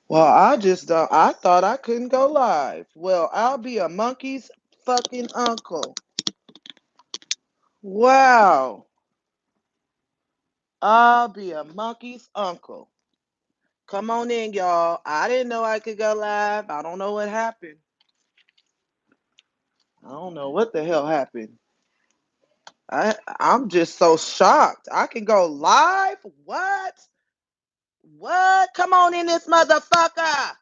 Well, I thought I couldn't go live. Well, I'll be a monkey's fucking uncle. Wow. I'll be a monkey's uncle. Come on in, y'all. I didn't know I could go live. I don't know what happened. I don't know what the hell happened. I'm just so shocked. I can go live? What? What? Come on in this motherfucker.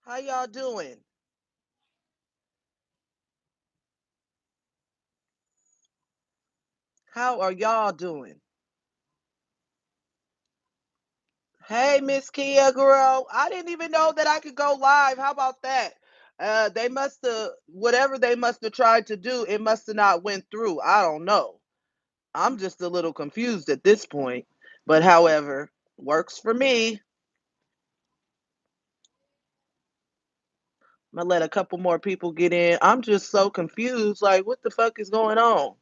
How y'all doing? How are y'all doing? Hey, Miss Kia girl. I didn't even know that I could go live. How about that? They must have whatever they must have tried to do, it must have not went through. I don't know. I'm just a little confused at this point. But however, works for me. I'm gonna let a couple more people get in. I'm just so confused. Like, what the fuck is going on?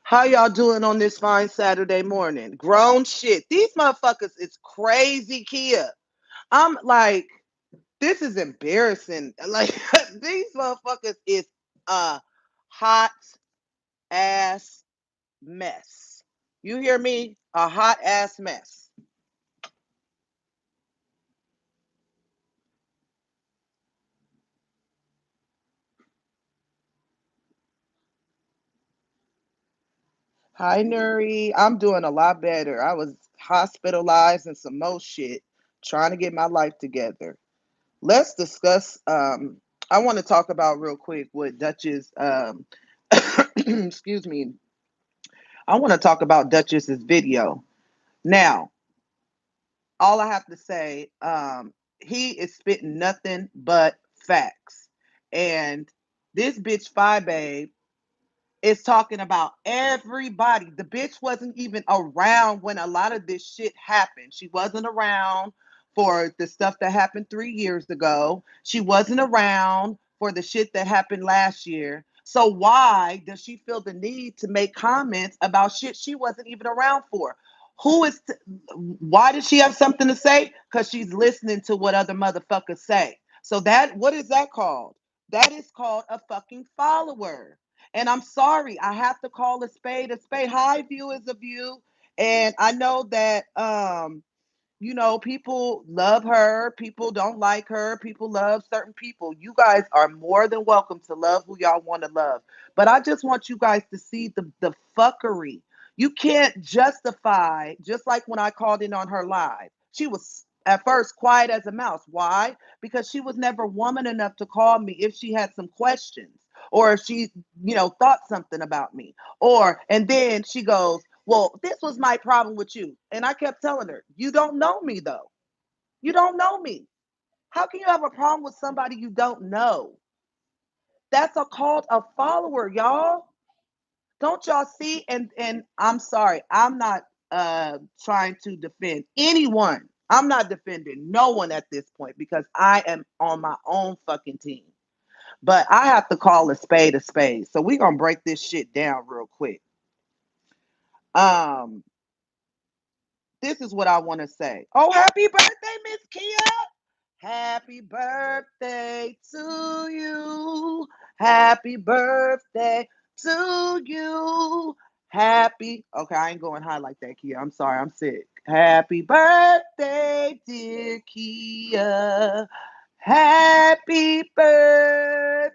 How y'all doing on this fine Saturday morning? Grown shit. These motherfuckers is crazy, Kia. I'm like, this is embarrassing. Like these motherfuckers is a hot ass mess. You hear me? A hot ass mess. Hi, Nuri. I'm doing a lot better. I was hospitalized and some more shit, trying to get my life together. Let's discuss. I want to talk about real quick what Dutchess. Excuse me. I want to talk about Duchess's video. Now, all I have to say, he is spitting nothing but facts. And this bitch Fi Babe is talking about everybody. The bitch wasn't even around when a lot of this shit happened. She wasn't around for the stuff that happened 3 years ago. She wasn't around for the shit that happened last year. So why does she feel the need to make comments about shit she wasn't even around for? Who is why does she have something to say? Because she's listening to what other motherfuckers say. So that what is that called? That is called a fucking follower. And I'm sorry, I have to call a spade a spade. Hi, viewers of you. And I know that people love her, people don't like her, people love certain people. You guys are more than welcome to love who y'all want to love. But I just want you guys to see the fuckery. You can't justify, just like when I called in on her live. She was at first quiet as a mouse. Why? Because she was never woman enough to call me if she had some questions or if she, thought something about me. Or, and then she goes, well, this was my problem with you. And I kept telling her, you don't know me though. You don't know me. How can you have a problem with somebody you don't know? That's a called a follower, y'all. Don't y'all see? And I'm sorry, I'm not trying to defend anyone. I'm not defending no one at this point because I am on my own fucking team. But I have to call a spade a spade. So we're gonna break this shit down real quick. Um, this is what I want to say. Oh, happy birthday, Miss Kia. Happy birthday to you. Happy birthday to you. Happy. Okay, I ain't going high like that, Kia. I'm sorry, I'm sick. Happy birthday, dear Kia. Happy birthday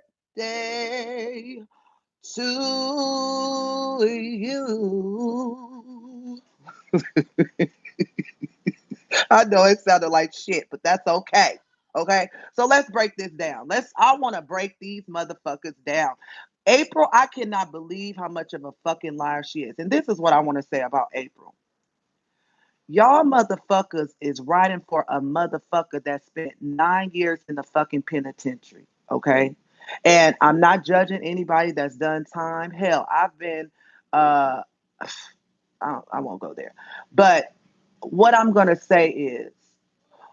to you. I know it sounded like shit, but that's okay. Okay. So let's break this down. I want to break these motherfuckers down. April, I cannot believe how much of a fucking liar she is. And this is what I want to say about April. Y'all motherfuckers is writing for a motherfucker that spent 9 years in the fucking penitentiary. Okay. And I'm not judging anybody that's done time. Hell, I've been, uh, I won't go there. But what I'm going to say is,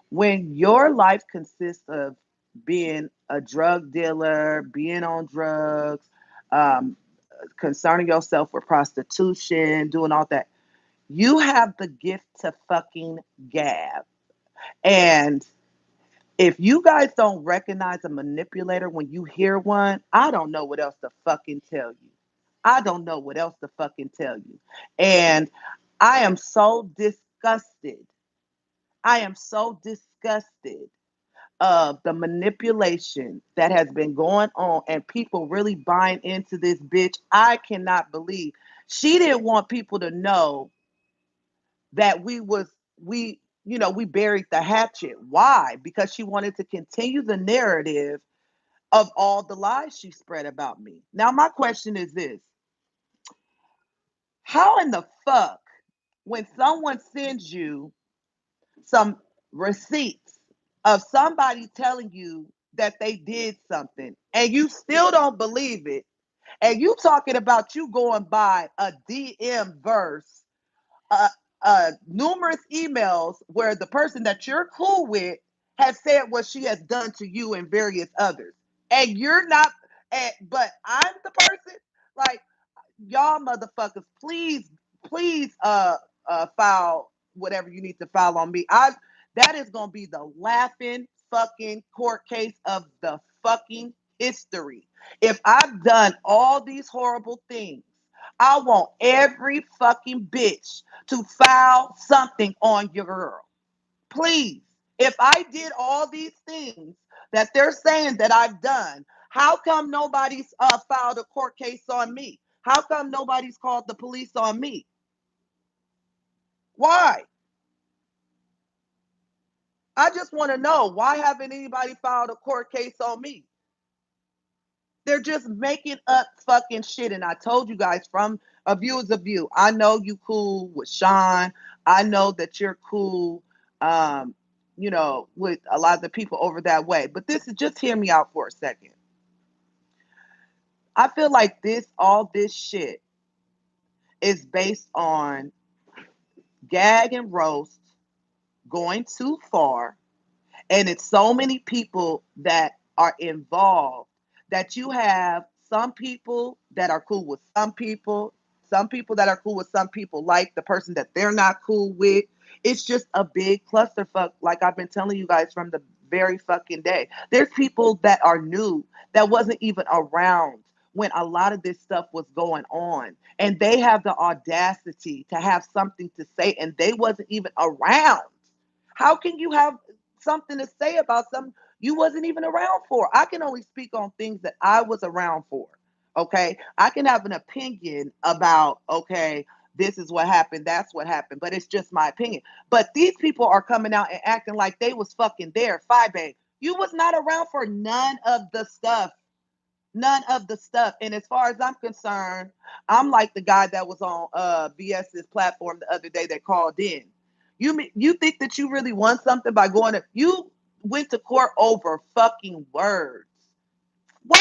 when your life consists of being a drug dealer, being on drugs, um, concerning yourself with prostitution, doing all that. You have the gift to fucking gab. And if you guys don't recognize a manipulator when you hear one, I don't know what else to fucking tell you. I don't know what else to fucking tell you. And I am so disgusted. I am so disgusted of the manipulation that has been going on and people really buying into this bitch. I cannot believe she didn't want people to know that we buried the hatchet. Why? Because she wanted to continue the narrative of all the lies she spread about me. Now my question is this: how in the fuck, when someone sends you some receipts of somebody telling you that they did something and you still don't believe it, and you talking about you going by a DM verse, uh, numerous emails where the person that you're cool with has said what she has done to you and various others, and you're not, but I'm the person, like, y'all motherfuckers, please file whatever you need to file on me. I That is gonna be the laughing fucking court case of the fucking history. If I've done all these horrible things, I want every fucking bitch to file something on your girl. Please. If I did all these things that they're saying that I've done, how come nobody's filed a court case on me? How come nobody's called the police on me? Why? I just want to know, why haven't anybody filed a court case on me? They're just making up fucking shit. And I told you guys, from a view is a view. I know you cool with Sean. I know that you're cool, um, with a lot of the people over that way. But this is, just hear me out for a second. I feel like all this shit is based on gag and roast going too far, and it's so many people that are involved that you have some people that are cool with some people that are cool with some people, like the person that they're not cool with. It's just a big clusterfuck, like I've been telling you guys from the very fucking day. There's people that are new that wasn't even around when a lot of this stuff was going on, and they have the audacity to have something to say, and they wasn't even around. How can you have something to say about something you wasn't even around for? I can only speak on things that I was around for. Okay. I can have an opinion about, okay, this is what happened, that's what happened, but it's just my opinion. But these people are coming out and acting like they was fucking there. Babe, you was not around for none of the stuff. None of the stuff. And as far as I'm concerned, I'm like the guy that was on BS's platform the other day that called in. You think that you really won something by going to, you went to court over fucking words.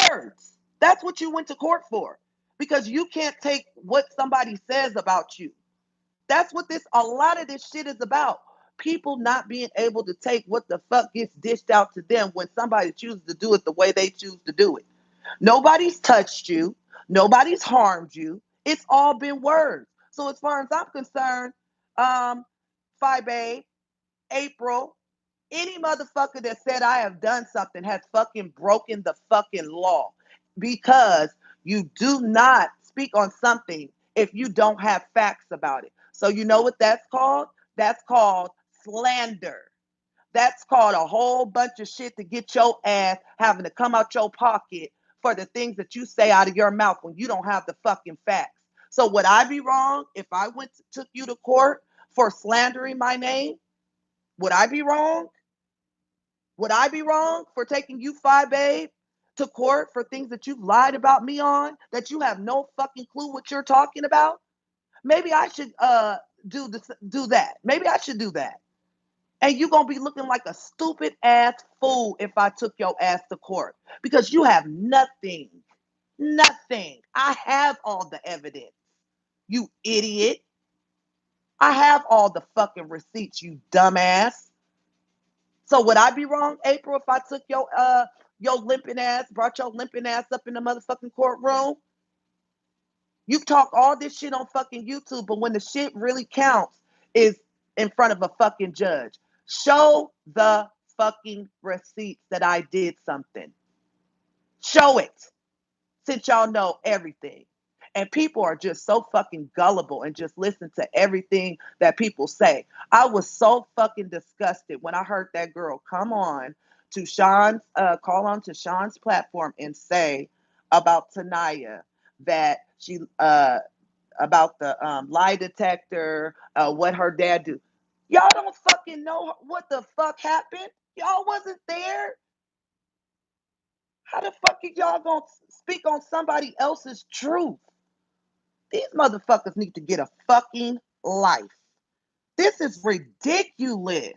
Words. That's what you went to court for. Because you can't take what somebody says about you. That's what a lot of this shit is about. People not being able to take what the fuck gets dished out to them when somebody chooses to do it the way they choose to do it. Nobody's touched you. Nobody's harmed you. It's all been words. So as far as I'm concerned, um, Babe, April, any motherfucker that said I have done something has fucking broken the fucking law, because you do not speak on something if you don't have facts about it. So you know what that's called? That's called slander. That's called a whole bunch of shit to get your ass having to come out your pocket for the things that you say out of your mouth when you don't have the fucking facts. So would I be wrong if I took you to court for slandering my name? Would I be wrong? Would I be wrong for taking you, Babe, to court for things that you've lied about me on, that you have no fucking clue what you're talking about? Maybe I should do that. Maybe I should do that. And you're gonna be looking like a stupid ass fool if I took your ass to court, because you have nothing. Nothing. I have all the evidence. You idiot. I have all the fucking receipts, you dumbass. So would I be wrong, April, if I took your limping ass, brought your limping ass up in the motherfucking courtroom? You talk all this shit on fucking YouTube, but when the shit really counts is in front of a fucking judge. Show the fucking receipts that I did something. Show it, since y'all know everything. And people are just so fucking gullible and just listen to everything that people say. I was so fucking disgusted when I heard that girl come on to Sean's, call on to Sean's platform and say about Tanaya that she, about the lie detector, what her dad do. Y'all don't fucking know what the fuck happened. Y'all wasn't there. How the fuck is y'all gonna speak on somebody else's truth? These motherfuckers need to get a fucking life. This is ridiculous.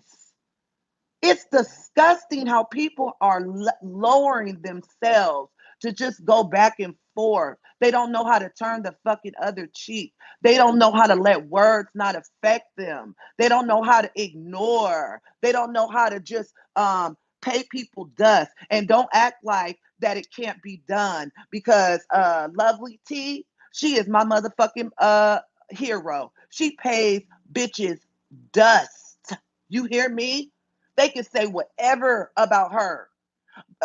It's disgusting how people are lowering themselves to just go back and forth. They don't know how to turn the fucking other cheek. They don't know how to let words not affect them. They don't know how to ignore. They don't know how to just pay people dust and don't act like that it can't be done because Lovely T, she is my motherfucking hero. She pays bitches dust. You hear me? They can say whatever about her.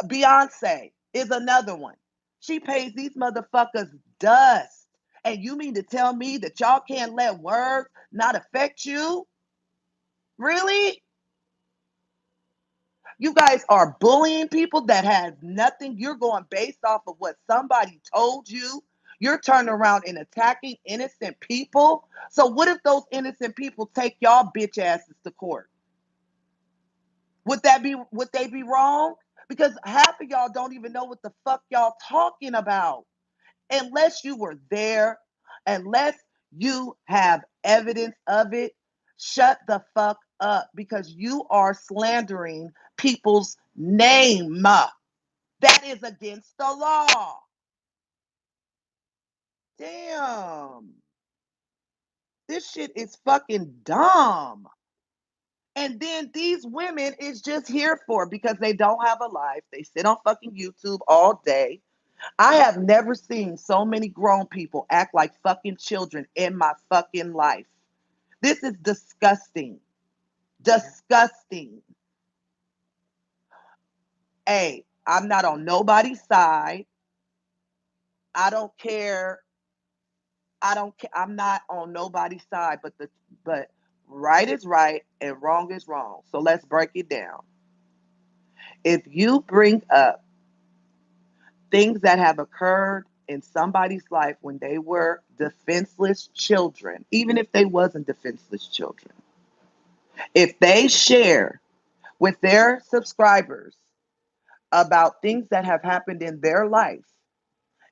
Beyonce is another one. She pays these motherfuckers dust. And you mean to tell me that y'all can't let words not affect you? Really? You guys are bullying people that has nothing. You're going based off of what somebody told you. You're turning around and attacking innocent people. So what if those innocent people take y'all bitch asses to court? Would they be wrong? Because half of y'all don't even know what the fuck y'all talking about. Unless you were there, unless you have evidence of it, shut the fuck up because you are slandering people's name. That is against the law. Damn. This shit is fucking dumb. And then these women is just here for because they don't have a life. They sit on fucking YouTube all day. I have never seen so many grown people act like fucking children in my fucking life. This is disgusting. Disgusting. Hey, I'm not on nobody's side. I don't care. I don't care. I'm not on nobody's side, but right is right and wrong is wrong. So let's break it down. If you bring up things that have occurred in somebody's life when they were defenseless children, even if they wasn't defenseless children, if they share with their subscribers about things that have happened in their life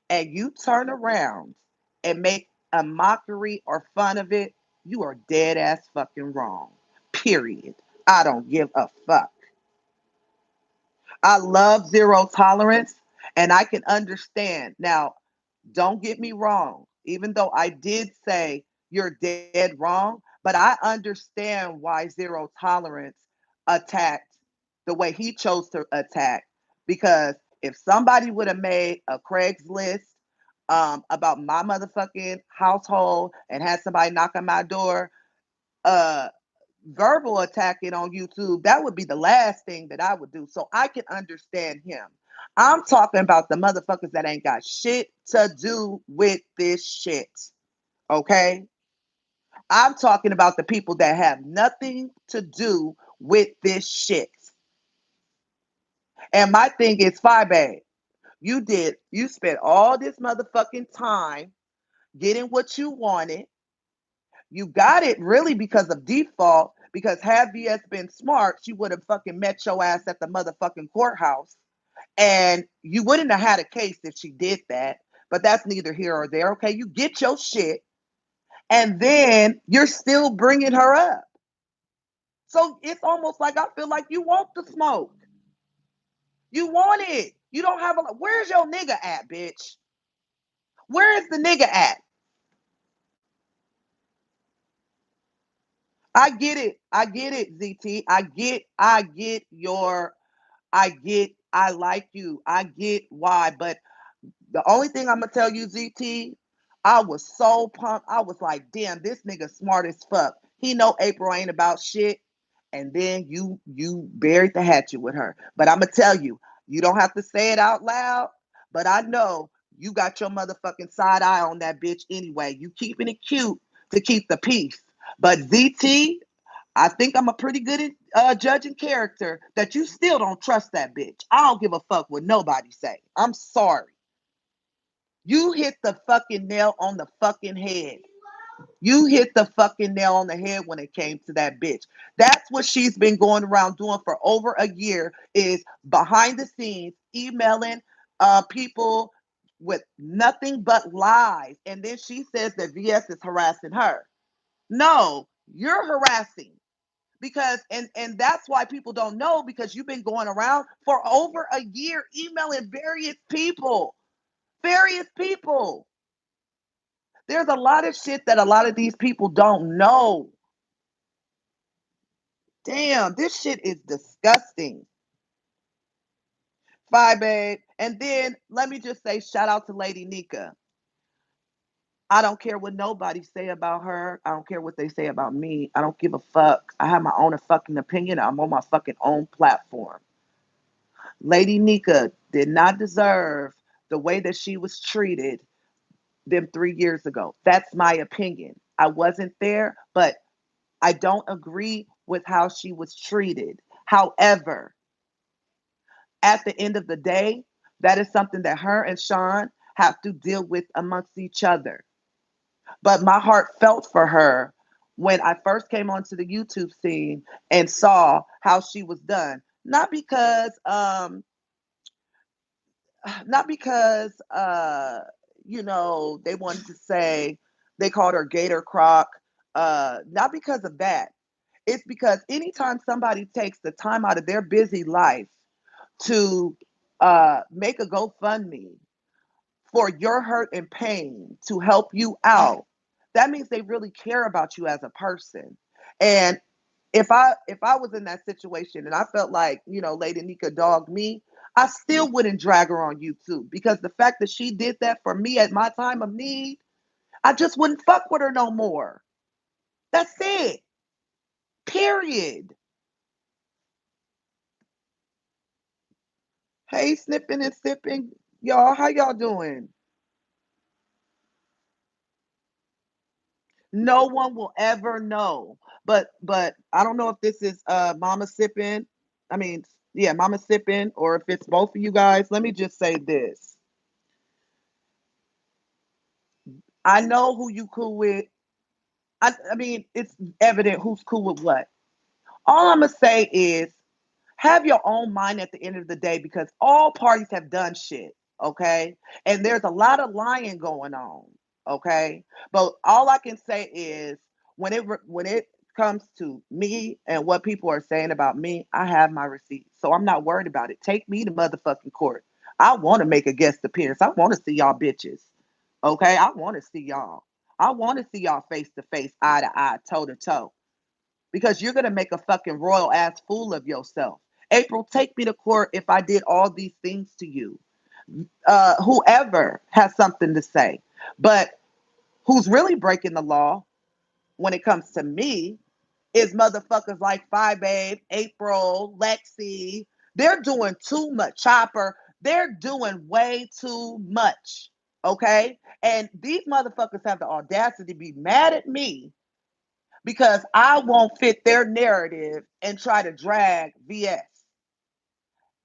and you turn around and make a mockery or fun of it, you are dead ass fucking wrong. Period. I don't give a fuck. I love zero tolerance and I can understand. Now, don't get me wrong. Even though I did say you're dead wrong, but I understand why zero tolerance attacked the way he chose to attack. Because if somebody would have made a Craigslist about my motherfucking household and had somebody knock on my door, uh, verbal attacking on YouTube, that would be the last thing that I would do. So I can understand him. I'm talking about the motherfuckers that ain't got shit to do with this shit. Okay? I'm talking about the people that have nothing to do with this shit. And my thing is, Fibe, you spent all this motherfucking time getting what you wanted. You got it really because of default. Because had VS been smart, she would have fucking met your ass at the motherfucking courthouse. And you wouldn't have had a case if she did that. But that's neither here or there. Okay, you get your shit, and then you're still bringing her up. So it's almost like I feel like you want the smoke. You want it. You don't have a. Where's your nigga at, bitch? Where is the nigga at? I get it. I get it, ZT. I get your I like you. I get why. But the only thing I'm gonna tell you, ZT, I was so pumped. I was like, damn, this nigga smart as fuck. He know April ain't about shit. And then you buried the hatchet with her. But I'm gonna tell you, you don't have to say it out loud. But I know you got your motherfucking side eye on that bitch anyway. You keeping it cute to keep the peace. But ZT, I think I'm a pretty good at judging character that you still don't trust that bitch. I don't give a fuck what nobody say. I'm sorry. You hit the fucking nail on the fucking head. You hit the fucking nail on the head when it came to that bitch. That's what she's been going around doing for over a year is behind the scenes emailing people with nothing but lies. And then she says that VS is harassing her. No, you're harassing because and that's why people don't know because you've been going around for over a year emailing various people. Various people. There's a lot of shit that a lot of these people don't know. Damn, this shit is disgusting. Bye, babe. And then let me just say, shout out to Lady Nika. I don't care what nobody say about her. I don't care what they say about me. I don't give a fuck. I have my own fucking opinion. I'm on my fucking own platform. Lady Nika did not deserve the way that she was treated them 3 years ago. That's my opinion. I wasn't there, but I don't agree with how she was treated. However, at the end of the day, that is something that her and Sean have to deal with amongst each other. But my heart felt for her when I first came onto the YouTube scene and saw how she was done. Not because they wanted to say they called her Gator Croc. Not because of that. It's because anytime somebody takes the time out of their busy life to make a GoFundMe for your hurt and pain to help you out, that means they really care about you as a person. And if I was in that situation and I felt like, Lady Nika dogged me, I still wouldn't drag her on YouTube because the fact that she did that for me at my time of need, I just wouldn't fuck with her no more. That's it. Period. Hey, snipping and sipping, y'all. How y'all doing? No one will ever know. But I don't know if this is Mama sipping. I mean, yeah, Mama sipping, or if it's both of you guys. Let me just say this. I know who you cool with. I mean, it's evident who's cool with what. All I'm gonna say is have your own mind at the end of the day because all parties have done shit, okay? And there's a lot of lying going on, okay? But all I can say is when it comes to me and what people are saying about me, I have my receipts. So I'm not worried about it. Take me to motherfucking court. I want to make a guest appearance. I want to see y'all bitches. Okay? I want to see y'all. I want to see y'all face to face, eye to eye, toe to toe because you're going to make a fucking royal ass fool of yourself. April, take me to court if I did all these things to you. Whoever has something to say. But who's really breaking the law when it comes to me is motherfuckers like Phi Babe, April, Lexi. They're doing too much. Chopper, they're doing way too much. Okay? And these motherfuckers have the audacity to be mad at me because I won't fit their narrative and try to drag VS.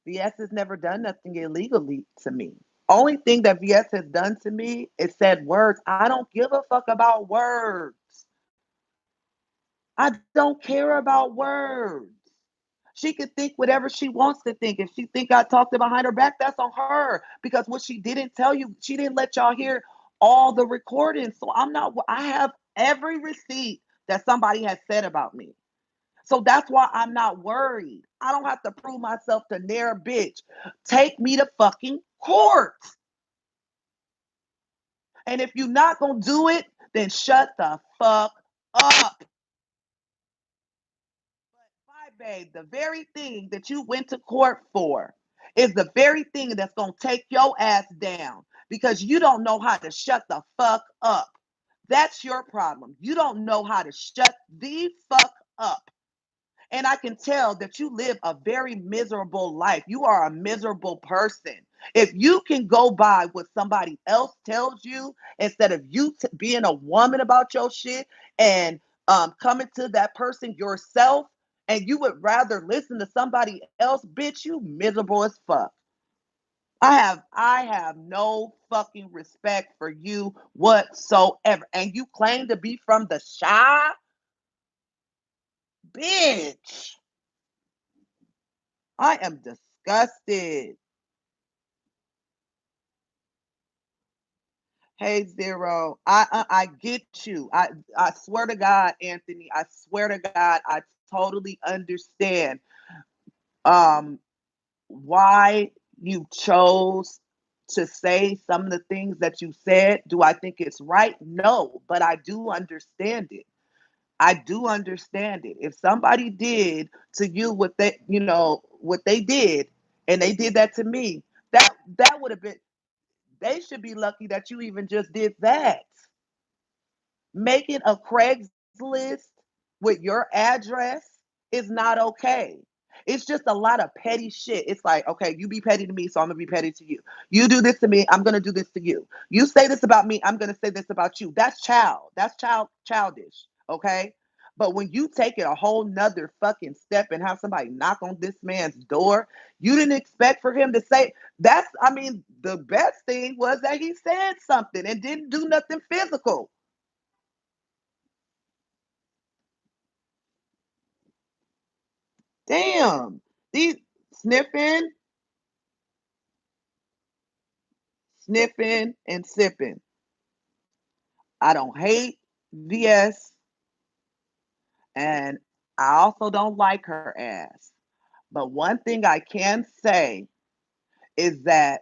VS has never done nothing illegally to me. Only thing that VS has done to me is said words. I don't give a fuck about words. I don't care about words. She can think whatever she wants to think. If she think I talked behind her back, that's on her. Because what she didn't tell you, she didn't let y'all hear all the recordings. So I'm not. I have every receipt that somebody has said about me. So that's why I'm not worried. I don't have to prove myself to near bitch. Take me to fucking court. And if you're not gonna do it, then shut the fuck up. My babe, the very thing that you went to court for is the very thing that's gonna take your ass down. because you don't know how to shut the fuck up. That's your problem. You don't know how to shut the fuck up. And I can tell that you live a very miserable life. You are a miserable person. If you can go by what somebody else tells you instead of you being a woman about your shit and coming to that person yourself, and you would rather listen to somebody else, bitch, you miserable as fuck. I have no fucking respect for you whatsoever. And you claim to be from the shy, bitch. I am disgusted. Hey Zero, I get you. I swear to God, Anthony. I swear to God, I totally understand um why you chose to say some of the things that you said. Do I think it's right? No, but I do understand it. I do understand it. If somebody did to you what they did, and they did that to me, that would have been. They should be lucky that you even just did that. Making a Craigslist with your address is not okay. It's just a lot of petty shit. It's like, okay, you be petty to me, so I'm gonna be petty to you. You do this to me, I'm gonna do this to you. You say this about me, I'm gonna say this about you. That's child. That's childish. Okay. But when you take it a whole nother fucking step and have somebody knock on this man's door, you didn't expect for him to say that's I mean, the best thing was that he said something and didn't do nothing physical. Damn. These sniffing, sniffing, and sipping. I don't hate VS, and I also don't like her ass. But one thing I can say is that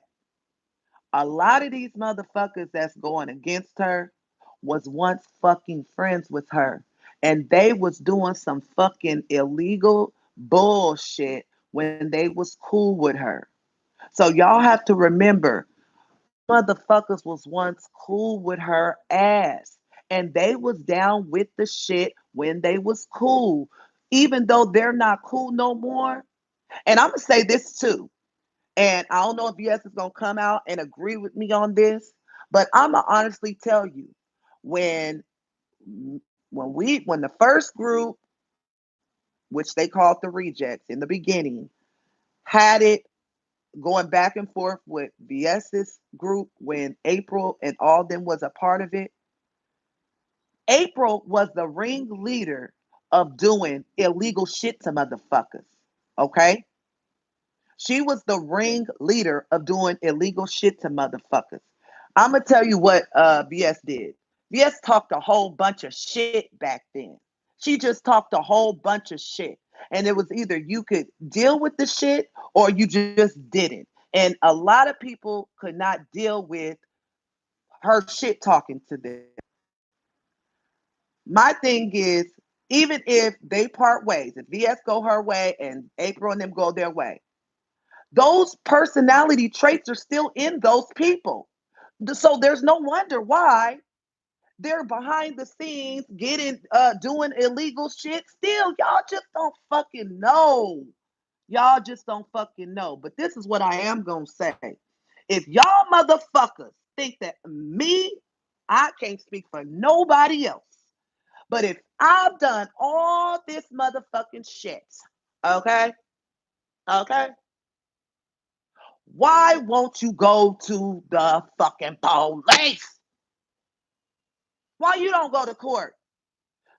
a lot of these motherfuckers that's going against her was once fucking friends with her. And they was doing some fucking illegal bullshit when they was cool with her. So y'all have to remember motherfuckers was once cool with her ass and they was down with the shit when they was cool, even though they're not cool no more. And I'm gonna say this too, and I don't know if yes is gonna come out and agree with me on this, but I'm gonna honestly tell you, when when the first group, which they called the rejects in the beginning, had it going back and forth with VS's group when April and all them was a part of it. April was the ringleader of doing illegal shit to motherfuckers. Okay? She was the ringleader of doing illegal shit to motherfuckers. I'm gonna tell you what VS did. VS talked a whole bunch of shit back then. She just talked a whole bunch of shit. And it was either you could deal with the shit or you just didn't. And a lot of people could not deal with her shit talking to them. My thing is, even if they part ways, if VS go her way and April and them go their way, those personality traits are still in those people. So there's no wonder why they're behind the scenes getting doing illegal shit. Still, y'all just don't fucking know. Y'all just don't fucking know. But this is what I am gonna say. If y'all motherfuckers think that me, I can't speak for nobody else. But if I've done all this motherfucking shit, okay, okay, why won't you go to the fucking police? Why you don't go to court?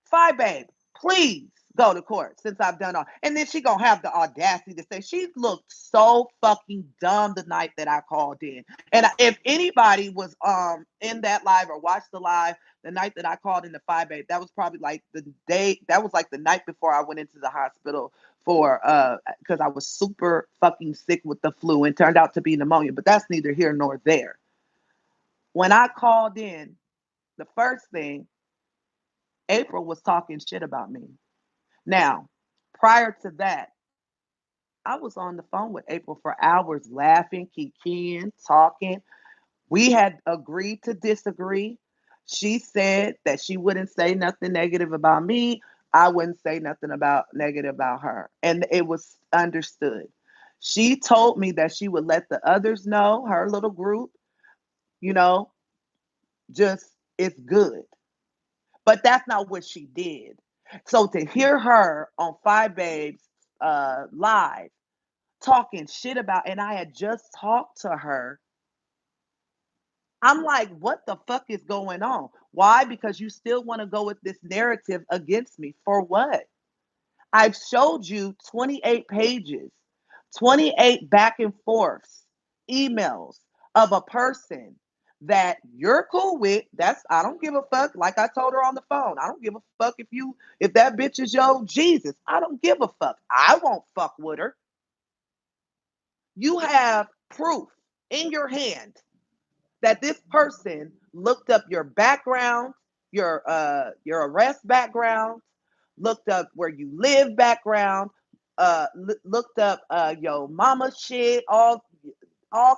Fine, babe, please go to court since I've done all. And then she gonna have the audacity to say she looked so fucking dumb the night that I called in. And if anybody was in that live or watched the live the night that I called in the five babe, that was probably like the day. That was like the night before I went into the hospital for because I was super fucking sick with the flu and turned out to be pneumonia. But that's neither here nor there. When I called in, the first thing April was talking shit about me. Now, prior to that, I was on the phone with April for hours, laughing, kikiing, talking. We had agreed to disagree. She said that she wouldn't say nothing negative about me. I wouldn't say nothing about negative about her. And it was understood. She told me that she would let the others know, her little group, you know, just it's good. But that's not what she did. So to hear her on Five Babes live talking shit about, and I had just talked to her, I'm like, what the fuck is going on? Why? Because you still want to go with this narrative against me. For what? I've showed you 28 pages, 28 back and forths, emails of a person that you're cool with. That's I don't give a fuck. Like I told her on the phone, I don't give a fuck if that bitch is your Jesus. I don't give a fuck. I won't fuck with her. You have proof in your hand that this person looked up your background, your arrest background, looked up where you live background, looked up your mama shit, all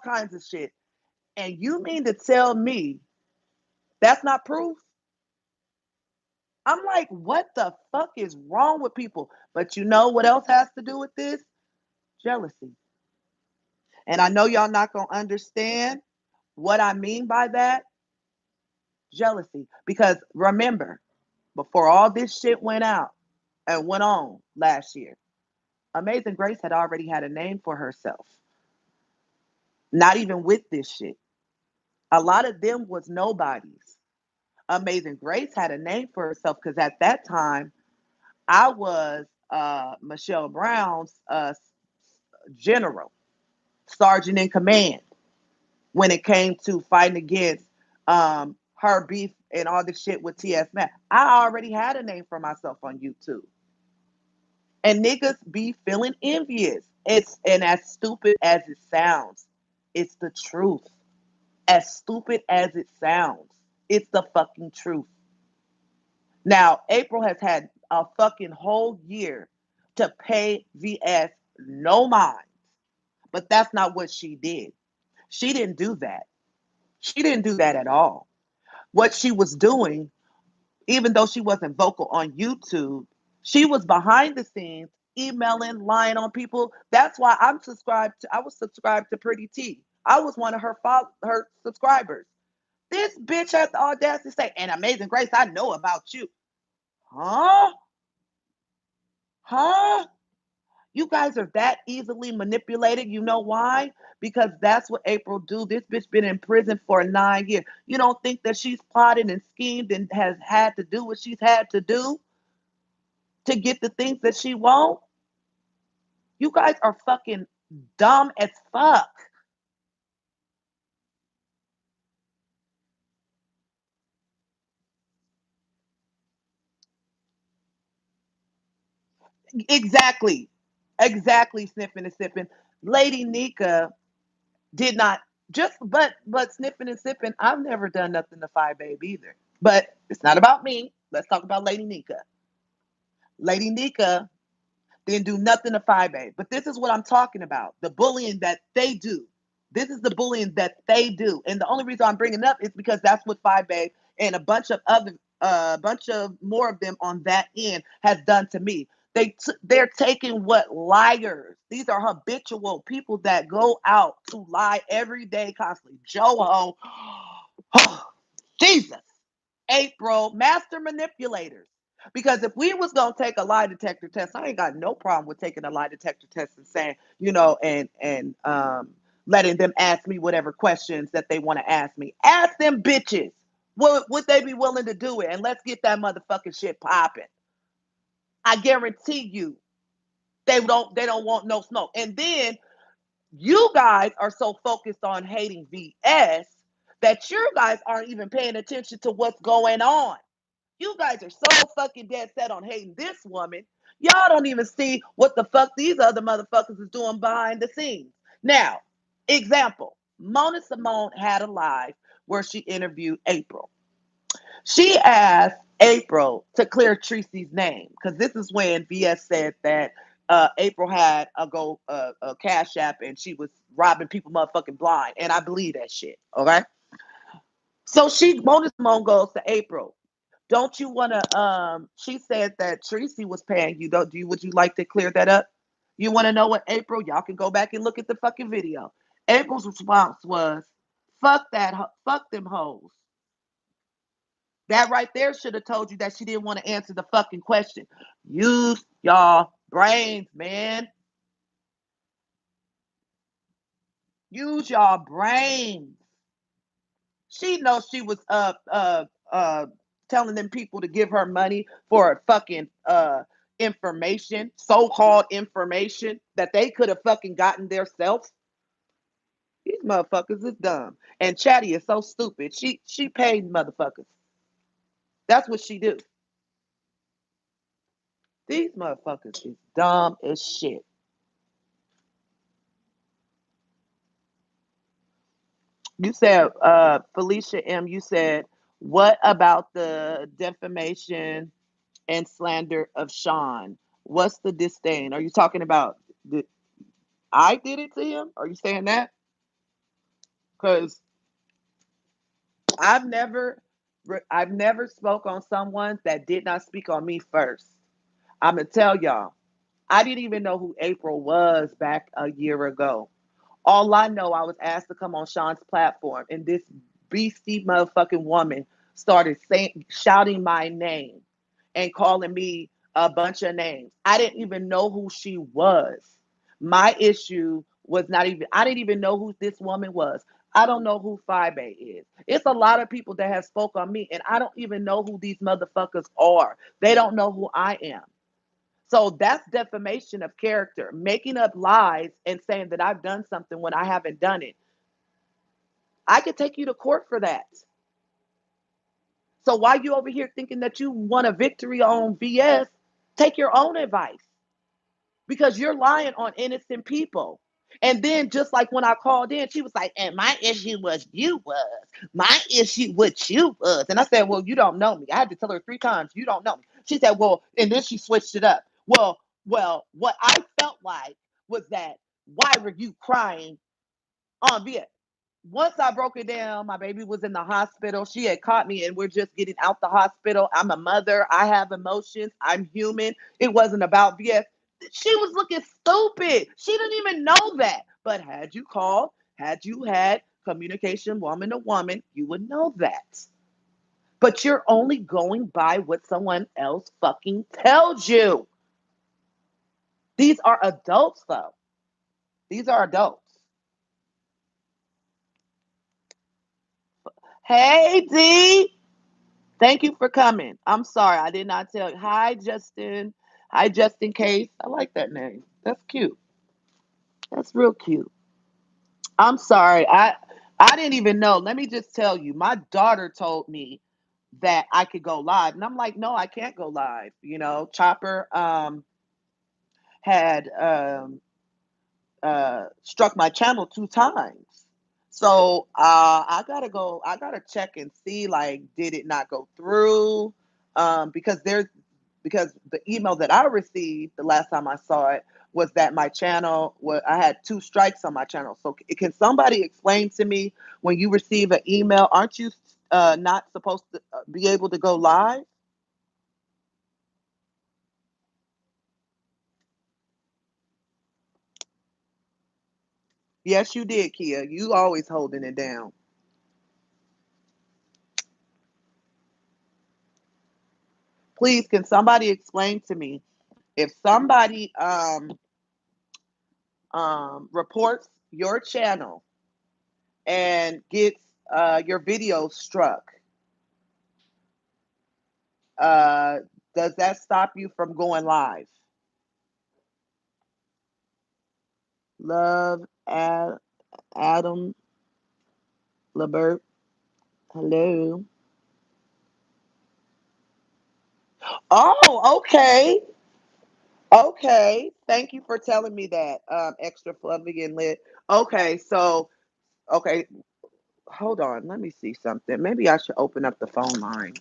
kinds of shit. And you mean to tell me that's not proof? I'm like, what the fuck is wrong with people? But you know what else has to do with this? Jealousy. And I know y'all not gonna understand what I mean by that. Jealousy. Because remember, before all this shit went out and went on last year, Amazing Grace had already had a name for herself. Not even with this shit. A lot of them was nobodies. Amazing Grace had a name for herself because at that time I was Michelle Brown's general, sergeant in command when it came to fighting against her beef and all the shit with TS Mac. I already had a name for myself on YouTube. And niggas be feeling envious. It's and as stupid as it sounds, it's the truth. As stupid as it sounds, it's the fucking truth. Now, April has had a fucking whole year to pay VS no mind. But that's not what she did. She didn't do that. She didn't do that at all. What she was doing, even though she wasn't vocal on YouTube, she was behind the scenes emailing, lying on people. That's why I was subscribed to Pretty T. I was one of her subscribers. This bitch had the audacity to say, "And Amazing Grace, I know about you." Huh? Huh? You guys are that easily manipulated. You know why? Because that's what April do. This bitch been in prison for 9 years. You don't think that she's plotted and schemed and has had to do what she's had to do to get the things that she wants? You guys are fucking dumb as fuck. Exactly. Exactly, sniffing and sipping. Lady Nika did not but sniffing and sipping. I've never done nothing to Five Babe either. But it's not about me. Let's talk about Lady Nika. Lady Nika didn't do nothing to Five Babe. But this is what I'm talking about. The bullying that they do. This is the bullying that they do. And the only reason I'm bringing it up is because that's what Five Babe and a bunch of more of them on that end has done to me. They're taking what liars. These are habitual people that go out to lie every day constantly. Joho, Jesus, April, master manipulators. Because if we was gonna take a lie detector test, I ain't got no problem with taking a lie detector test and saying, and letting them ask me whatever questions that they want to ask me. Ask them bitches. Would they be willing to do it? And let's get that motherfucking shit popping. I guarantee you, they don't want no smoke. And then you guys are so focused on hating VS that you guys aren't even paying attention to what's going on. You guys are so fucking dead set on hating this woman. Y'all don't even see what the fuck these other motherfuckers is doing behind the scenes. Now, example, Mona Simone had a live where she interviewed April. She asked April to clear Tracy's name because this is when VS said that April had a cash app and she was robbing people motherfucking blind, and I believe that shit. Okay, So she bonus Simone goes to April. Don't you want to? She said that Tracy was paying you. Don't do you? Would you like to clear that up? You want to know what April? Y'all can go back and look at the fucking video. April's response was, "Fuck that. Fuck them hoes." That right there should have told you that she didn't want to answer the fucking question. Use y'all brains, man. Use y'all brains. She knows she was uh telling them people to give her money for fucking information, so-called information that they could have fucking gotten themselves. These motherfuckers is dumb. And Chatty is so stupid. She paid motherfuckers. That's what she do. These motherfuckers is dumb as shit. You said, Felicia M, you said, what about the defamation and slander of Sean? What's the disdain? Are you talking about the, I did it to him? Are you saying that? Because I've never, I've never spoke on someone that did not speak on me first. I'm gonna tell y'all, I didn't even know who April was back a year ago. All I know, I was asked to come on Sean's platform, and this beastie motherfucking woman started saying, shouting my name and calling me a bunch of names. I didn't even know who she was. My issue was not even, I didn't even know who this woman was. I don't know who Fibe is. It's a lot of people that have spoke on me, and I don't even know who these motherfuckers are. They don't know who I am. So that's defamation of character, making up lies and saying that I've done something when I haven't done it. I could take you to court for that. So why you over here thinking that you won a victory on BS? Take your own advice because you're lying on innocent people. And then just like when I called in, she was like, and my issue was you was. My issue with you was. And I said, well, you don't know me. I had to tell her 3 times, you don't know me. She said, well, and then she switched it up. What I felt like was that why were you crying on VS? Once I broke it down, my baby was in the hospital. She had caught me, and we're just getting out the hospital. I'm a mother. I have emotions. I'm human. It wasn't about BS. She was looking stupid. She didn't even know that. But had you called, had you had communication woman to woman, you would know that. But you're only going by what someone else fucking tells you. These are adults, though. These are adults. Hey, D. Thank you for coming. I'm sorry, I did not tell you. Hi, Justin. Hi, Justin Case. I like that name. That's cute. That's real cute. I'm sorry. I didn't even know. Let me just tell you. My daughter told me that I could go live, and I'm like, no, I can't go live. You know, Chopper had struck my channel 2 times. So I gotta go. I gotta check and see like did it not go through? Because because the email that I received the last time I saw it was that my channel was I had 2 strikes on my channel. So can somebody explain to me when you receive an email, aren't you not supposed to be able to go live? Yes, you did, Kia. You always holding it down. Please, can somebody explain to me if somebody reports your channel and gets your video struck, uh, does that stop you from going live? Love Adam Labert. Hello. Oh, okay. Okay. Thank you for telling me that. Extra fluffy and lit. Okay, so okay, hold on. Let me see something. Maybe I should open up the phone line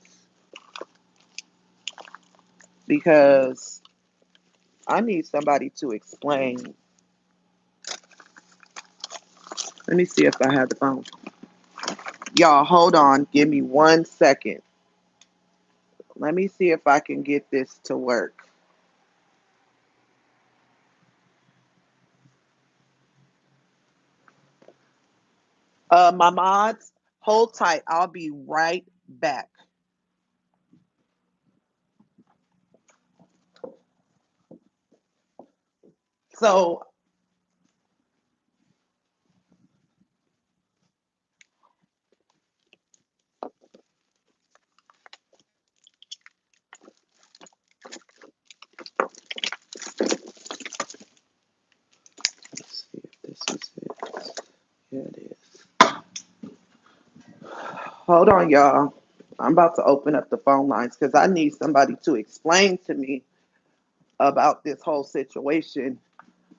because I need somebody to explain. Let me see if I have the phone. Y'all, hold on. Give me 1 second. Let me see if I can get this to work. My mods, hold tight. I'll be right back. So, let's see if this is it. Here it is. Hold on, y'all. I'm about to open up the phone lines because I need somebody to explain to me about this whole situation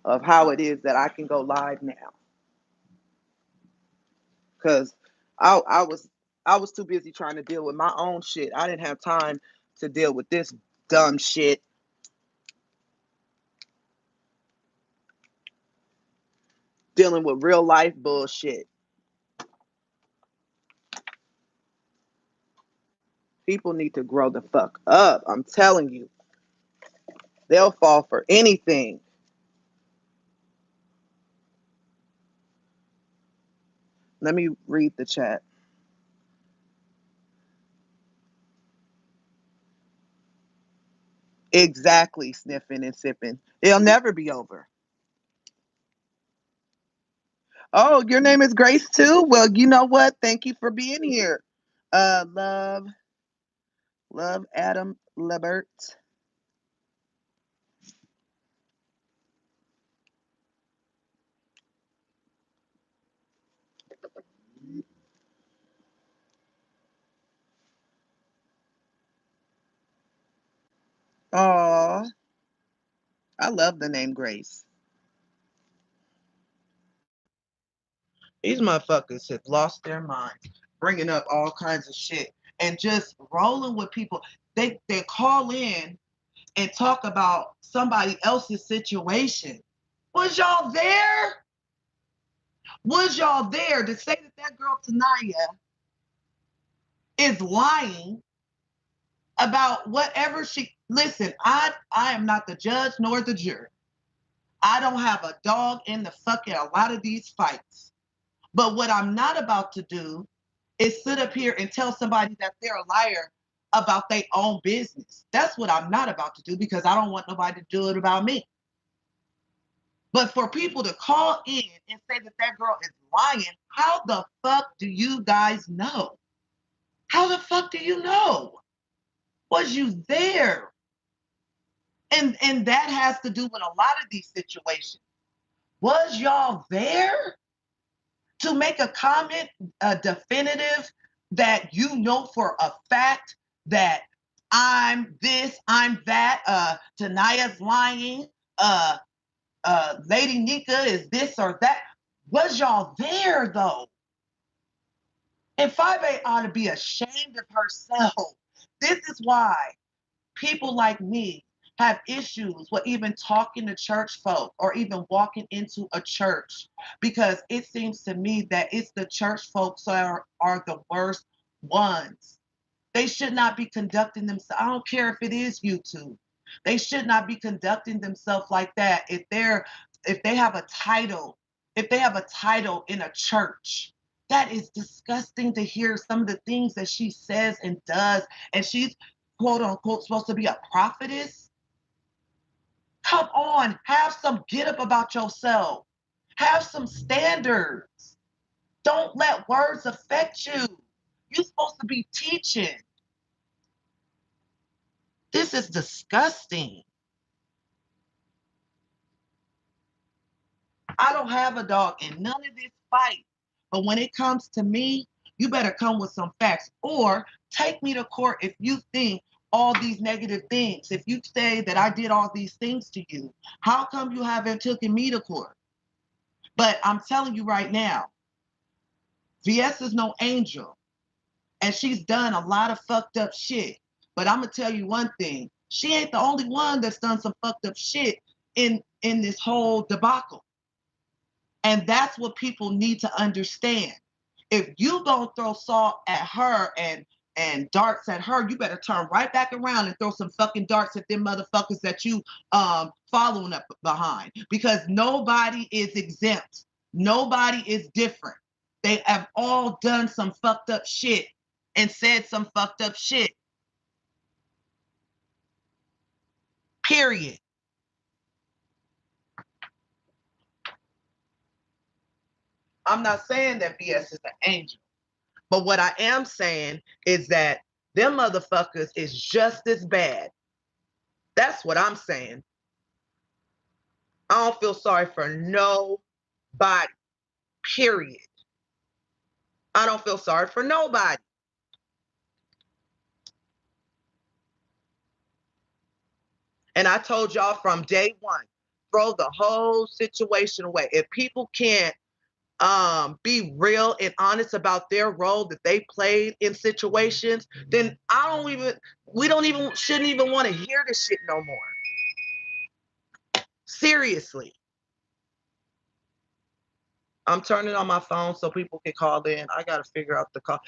of how it is that I can go live now. Because I, I was I was too busy trying to deal with my own shit. I didn't have time to deal with this dumb shit. Dealing with real life bullshit. People need to grow the fuck up. I'm telling you, they'll fall for anything. Let me read the chat. Exactly, sniffing and sipping. It'll never be over. Oh, your name is Grace too? Well, you know what? Thank you for being here. Love Adam Lebert. Aw, I love the name Grace. These motherfuckers have lost their minds, bringing up all kinds of shit and just rolling with people. They call in and talk about somebody else's situation. Was y'all there? Was y'all there to say that that girl Tanaya is lying about whatever she? Listen, I am not the judge nor the jury. I don't have a dog in the fucking a lot of these fights. But what I'm not about to do is sit up here and tell somebody that they're a liar about their own business. That's what I'm not about to do because I don't want nobody to do it about me. But for people to call in and say that that girl is lying, how the fuck do you guys know? How the fuck do you know? Was you there? And that has to do with a lot of these situations. Was y'all there to make a comment, a definitive that you know for a fact that I'm this, I'm that, Tanaya's lying, Lady Nika is this or that. Was y'all there though? And 5A ought to be ashamed of herself. This is why people like me have issues with even talking to church folk or even walking into a church because it seems to me that it's the church folks are the worst ones. They should not be conducting themselves. I don't care if it is YouTube. They should not be conducting themselves like that. If they have a title, if they have a title in a church, that is disgusting to hear some of the things that she says and does. And she's quote unquote supposed to be a prophetess. Come on, have some get up about yourself. Have some standards. Don't let words affect you. You're supposed to be teaching. This is disgusting. I don't have a dog in none of this fight. But when it comes to me, you better come with some facts or take me to court if you think all these negative things. If you say that I did all these things to you, how come you haven't taken me to court? But I'm telling you right now, VS is no angel. And she's done a lot of fucked up shit. But I'm gonna tell you one thing. She ain't the only one that's done some fucked up shit in this whole debacle. And that's what people need to understand. If you gonna throw salt at her and darts at her, you better turn right back around and throw some fucking darts at them motherfuckers that you following up behind. Because nobody is exempt. Nobody is different. They have all done some fucked up shit and said some fucked up shit. Period. I'm not saying that BS is an angel. But what I am saying is that them motherfuckers is just as bad. That's what I'm saying. I don't feel sorry for nobody. Period. I don't feel sorry for nobody. And I told y'all from day one, throw the whole situation away. If people can't be real and honest about their role that they played in situations, then we don't even, shouldn't even want to hear this shit no more. Seriously. I'm turning on my phone so people can call in. I gotta figure out the call.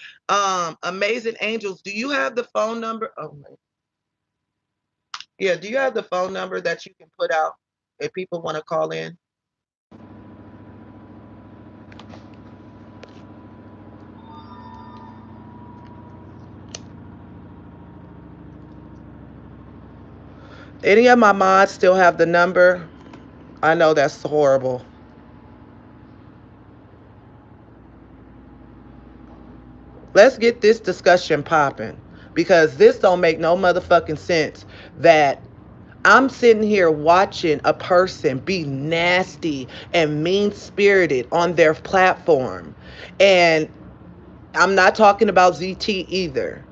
Amazing Angels, do you have the phone number? Oh my. Yeah, do you have the phone number that you can put out if people want to call in? Any of my mods still have the number? I know that's horrible. Let's get this discussion popping because this don't make no motherfucking sense that I'm sitting here watching a person be nasty and mean spirited on their platform. And I'm not talking about ZT either.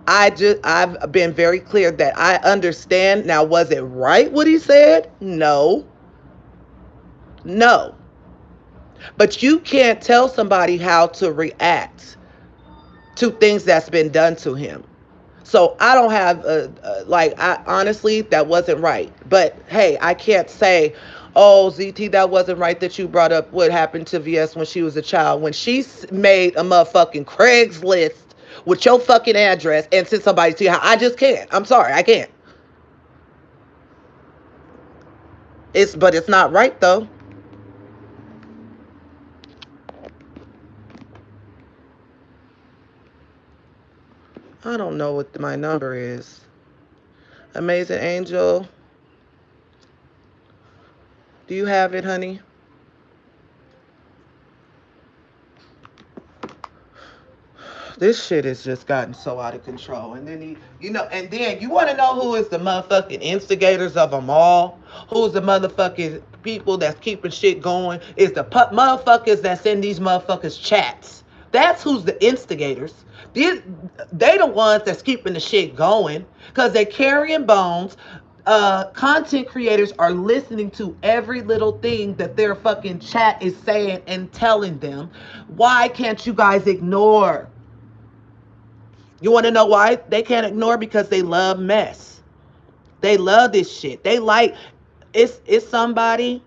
I've been very clear that I understand. Now, was it right what he said? No. No. But you can't tell somebody how to react to things that's been done to him. So I don't have like, I honestly, that wasn't right. But hey, I can't say, oh, ZT, that wasn't right that you brought up what happened to VS when she was a child. When she made a motherfucking Craigslist with your fucking address and sent somebody to your house. I just can't. I'm sorry, I can't. But it's not right though. I don't know what my number is. Amazing Angel, do you have it, honey? This shit has just gotten so out of control. And then and then you want to know who is the motherfucking instigators of them all? Who's the motherfucking people that's keeping shit going? Is the motherfuckers that send these motherfuckers chats. That's who's the instigators. They the ones that's keeping the shit going because they carrying bones. Content creators are listening to every little thing that their fucking chat is saying and telling them. Why can't you guys ignore? You want to know why they can't ignore? Because they love mess. They love this shit. They like it's somebody.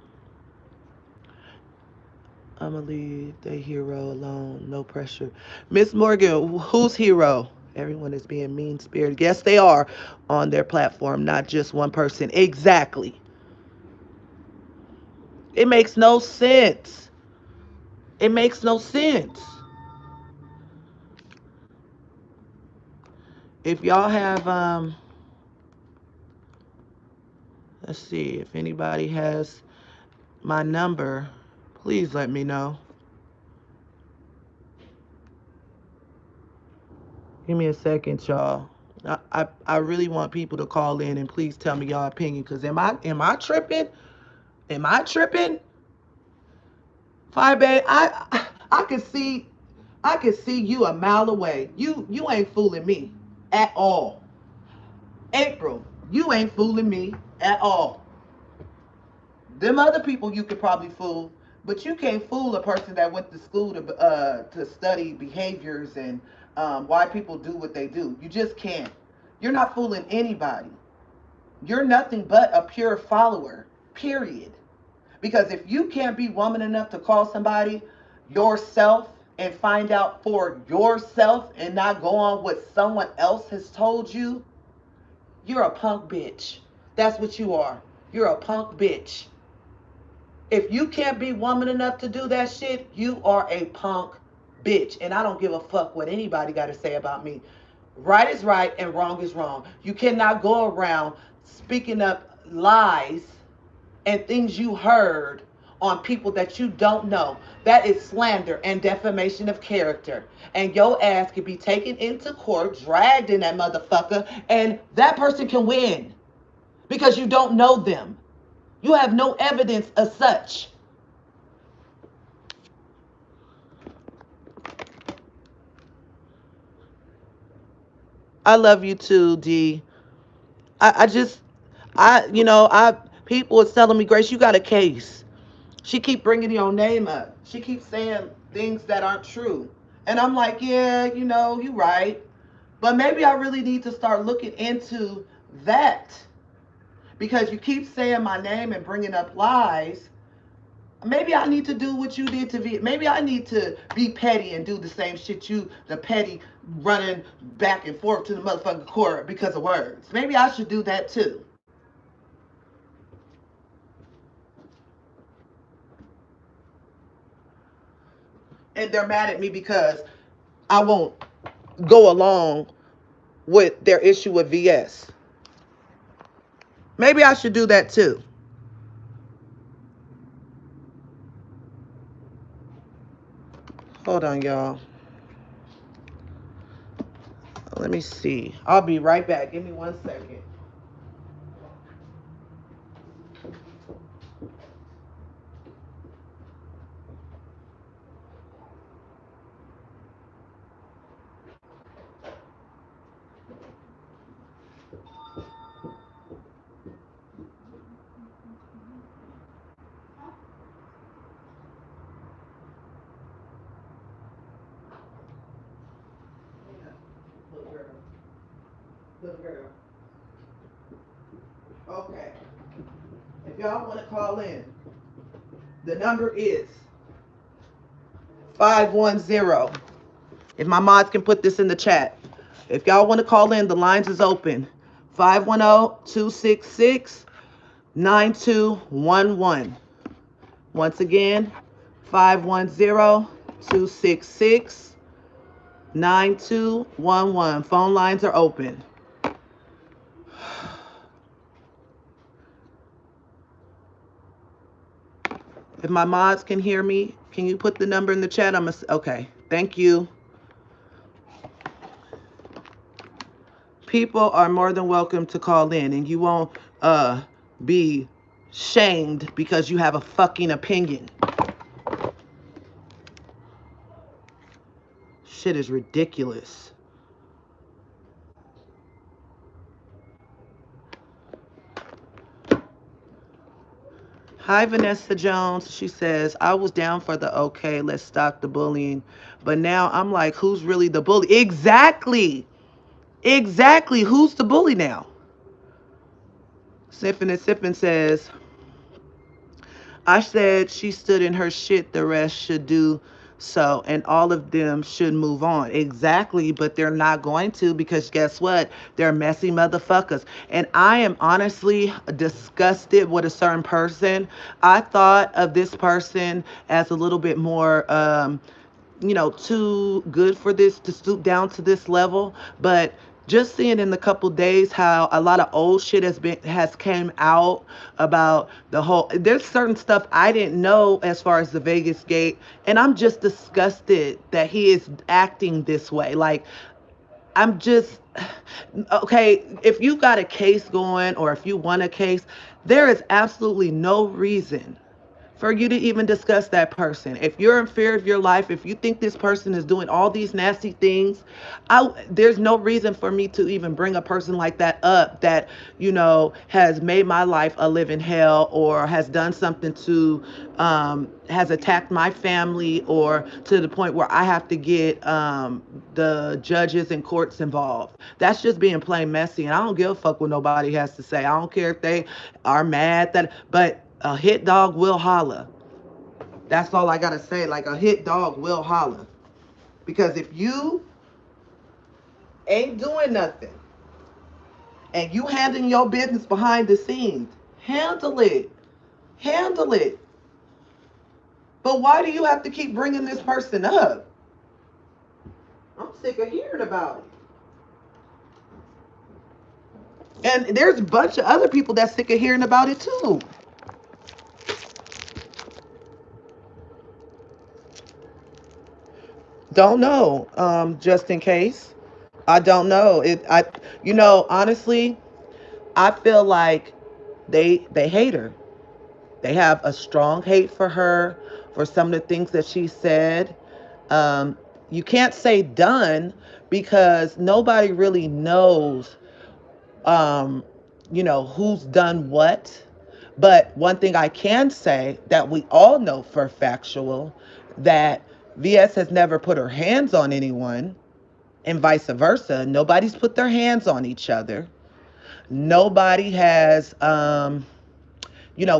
I'ma leave the hero alone. No pressure. Miss Morgan, who's hero? Everyone is being mean spirited. Yes, they are on their platform, not just one person. Exactly. It makes no sense. It makes no sense. If y'all have let's see if anybody has my number, please let me know. Give me a second, y'all. I really want people to call in and please tell me y'all opinion. Cause am I tripping? Am I tripping? Fire babe, I can see you a mile away. You ain't fooling me at all. April, you ain't fooling me at all. Them other people you could probably fool, but you can't fool a person that went to school to study behaviors and why people do what they do. You just can't. You're not fooling anybody. You're nothing but a pure follower. Period. Because if you can't be woman enough to call somebody yourself, and find out for yourself and not go on what someone else has told you, you're a punk bitch. That's what you are. You're a punk bitch. If you can't be woman enough to do that shit, you are a punk bitch. And I don't give a fuck what anybody got to say about me. Right is right and wrong is wrong. You cannot go around speaking up lies and things you heard on people that you don't know. That is slander and defamation of character. And your ass can be taken into court, dragged in that motherfucker, and that person can win because you don't know them. You have no evidence as such. I love you too, D. I just, people was telling me, Grace, you got a case. She keep bringing your name up. She keeps saying things that aren't true. And I'm like, yeah, you right. But maybe I really need to start looking into that because you keep saying my name and bringing up lies. Maybe I need to do what you did to me. Maybe I need to be petty and do the same shit the petty running back and forth to the motherfucking court because of words. Maybe I should do that too. And they're mad at me because I won't go along with their issue with VS. Maybe I should do that too. Hold on, y'all. Let me see. I'll be right back. Give me 1 second. Little girl. Little girl. Okay. If y'all want to call in, the number is 510. If my mods can put this in the chat. If y'all want to call in, the lines is open. 510-266-9211. Once again, 510-266-9211. Phone lines are open. If my mods can hear me, can you put the number in the chat? Okay. Thank you. People are more than welcome to call in, and you won't be shamed because you have a fucking opinion. Shit is ridiculous. Hi, Vanessa Jones. She says, I was down for the okay, let's stop the bullying. But now I'm like, who's really the bully? Exactly. Exactly. Who's the bully now? Sippin' and Sippin' says, I said she stood in her shit, the rest should do so, and all of them should move on. Exactly, but they're not going to because guess what? They're messy motherfuckers. And I am honestly disgusted with a certain person. I thought of this person as a little bit more too good for this to stoop down to this level. But just seeing in the couple days how a lot of old shit has came out about the whole, there's certain stuff I didn't know as far as the Vegas gate, and I'm just disgusted that he is acting this way. Like, I'm just okay, if you got a case going or if you want a case, there is absolutely no reason for you to even discuss that person. If you're in fear of your life, if you think this person is doing all these nasty things, there's no reason for me to even bring a person like that up that, has made my life a living hell or has done something has attacked my family or to the point where I have to get the judges and courts involved. That's just being plain messy. And I don't give a fuck what nobody has to say. I don't care if they are mad but a hit dog will holler. That's all I gotta say. Like, a hit dog will holler. Because if you ain't doing nothing and you handling your business behind the scenes, handle it. Handle it. But why do you have to keep bringing this person up? I'm sick of hearing about it. And there's a bunch of other people that's sick of hearing about it too. Don't know. Just in case. I don't know. Honestly, I feel like they hate her. They have a strong hate for her for some of the things that she said. Um, you can't say done because nobody really knows, um, who's done what. But one thing I can say that we all know for factual that VS has never put her hands on anyone and vice versa. Nobody's put their hands on each other. Nobody has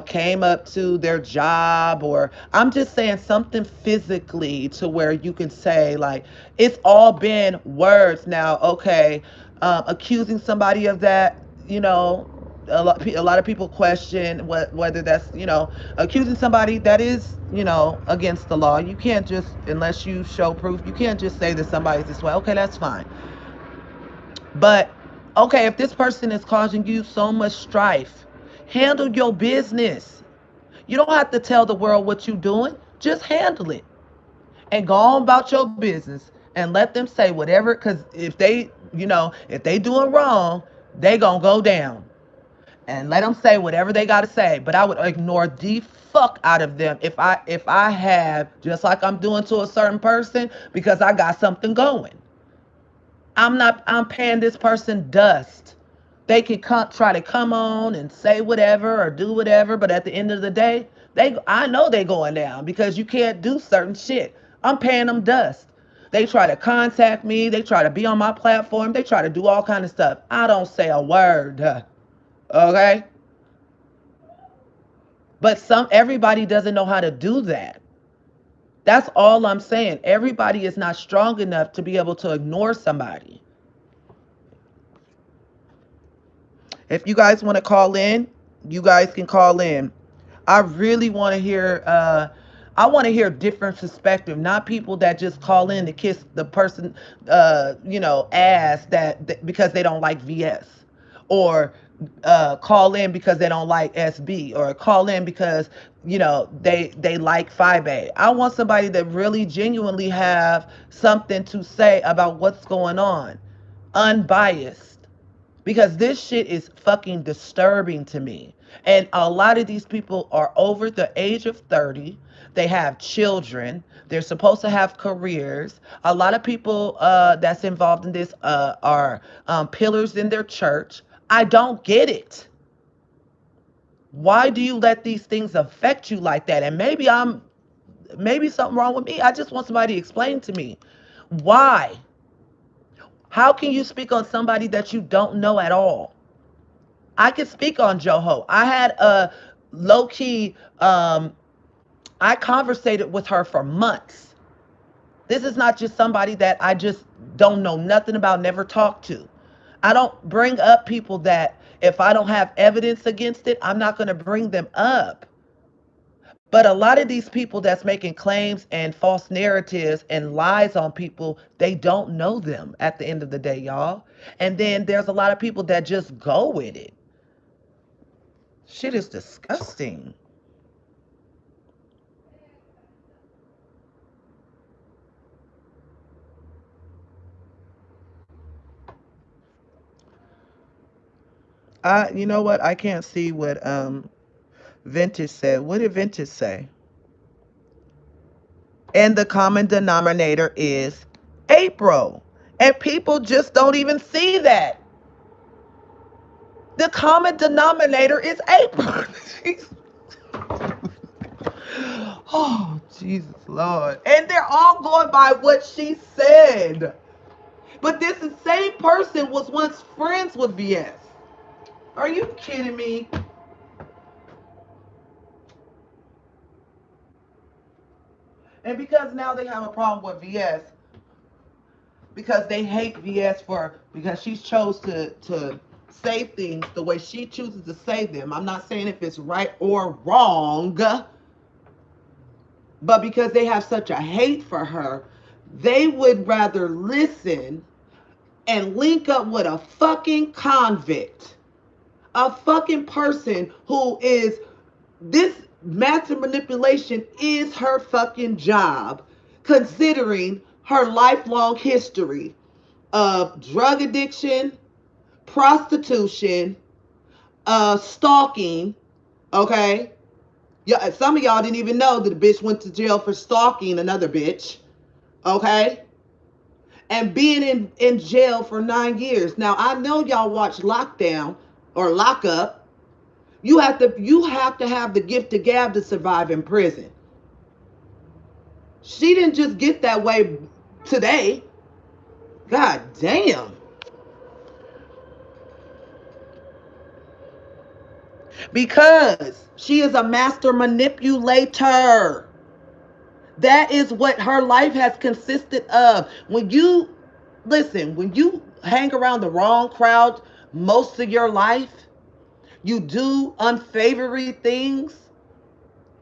came up to their job, or I'm just saying something physically to where you can say, like, it's all been words now. Okay, accusing somebody of that, a lot of people question whether that's, accusing somebody that is, against the law. You can't just, unless you show proof, you can't just say that somebody's this way. Okay, that's fine. But okay, if this person is causing you so much strife, handle your business. You don't have to tell the world what you're doing. Just handle it and go on about your business and let them say whatever. Because if they doing wrong, they gonna go down and let them say whatever they gotta say. But I would ignore the fuck out of them if I have, just like I'm doing to a certain person, because I got something going. I'm paying this person dust. They can try to come on and say whatever or do whatever, but at the end of the day, I know they going down because you can't do certain shit. I'm paying them dust. They try to contact me, they try to be on my platform, they try to do all kind of stuff. I don't say a word. Okay? But everybody doesn't know how to do that. That's all I'm saying. Everybody is not strong enough to be able to ignore somebody. If you guys want to call in, you guys can call in. I really want to hear. I want to hear different perspective, not people that just call in to kiss the person, ass because they don't like VS, or call in because they don't like SB, or call in because they like 5A. I want somebody that really genuinely have something to say about what's going on, unbiased, because this shit is fucking disturbing to me. And a lot of these people are over the age of 30. They have children. They're supposed to have careers. A lot of people that's involved in this are pillars in their church. I don't get it. Why do you let these things affect you like that? And maybe something wrong with me. I just want somebody to explain to me why. How can you speak on somebody that you don't know at all? I could speak on Joho. I had a low key, I conversated with her for months. This is not just somebody that I just don't know nothing about, never talked to. I don't bring up people that if I don't have evidence against it, I'm not going to bring them up. But a lot of these people that's making claims and false narratives and lies on people, they don't know them at the end of the day, y'all. And then there's a lot of people that just go with it. Shit is disgusting. You know what? I can't see what Vintage said. What did Vintage say? And the common denominator is April. And people just don't even see that. The common denominator is April. Oh, Jesus Lord. And they're all going by what she said. But this same person was once friends with VS. Are you kidding me? And because now they have a problem with VS, because they hate VS for because she chose to say things the way she chooses to say them. I'm not saying if it's right or wrong, but because they have such a hate for her, they would rather listen and link up with a fucking convict, a fucking person who is this master manipulation is her fucking job, considering her lifelong history of drug addiction, prostitution, stalking. Okay, yeah, some of y'all didn't even know that the bitch went to jail for stalking another bitch. Okay, and being in jail for 9 years. Now I know y'all watch Lockdown or Lockup. You have to have the gift of gab to survive in prison. She didn't just get that way today. God damn. Because she is a master manipulator. That is what her life has consisted of. When you hang around the wrong crowd most of your life, you do unsavory things,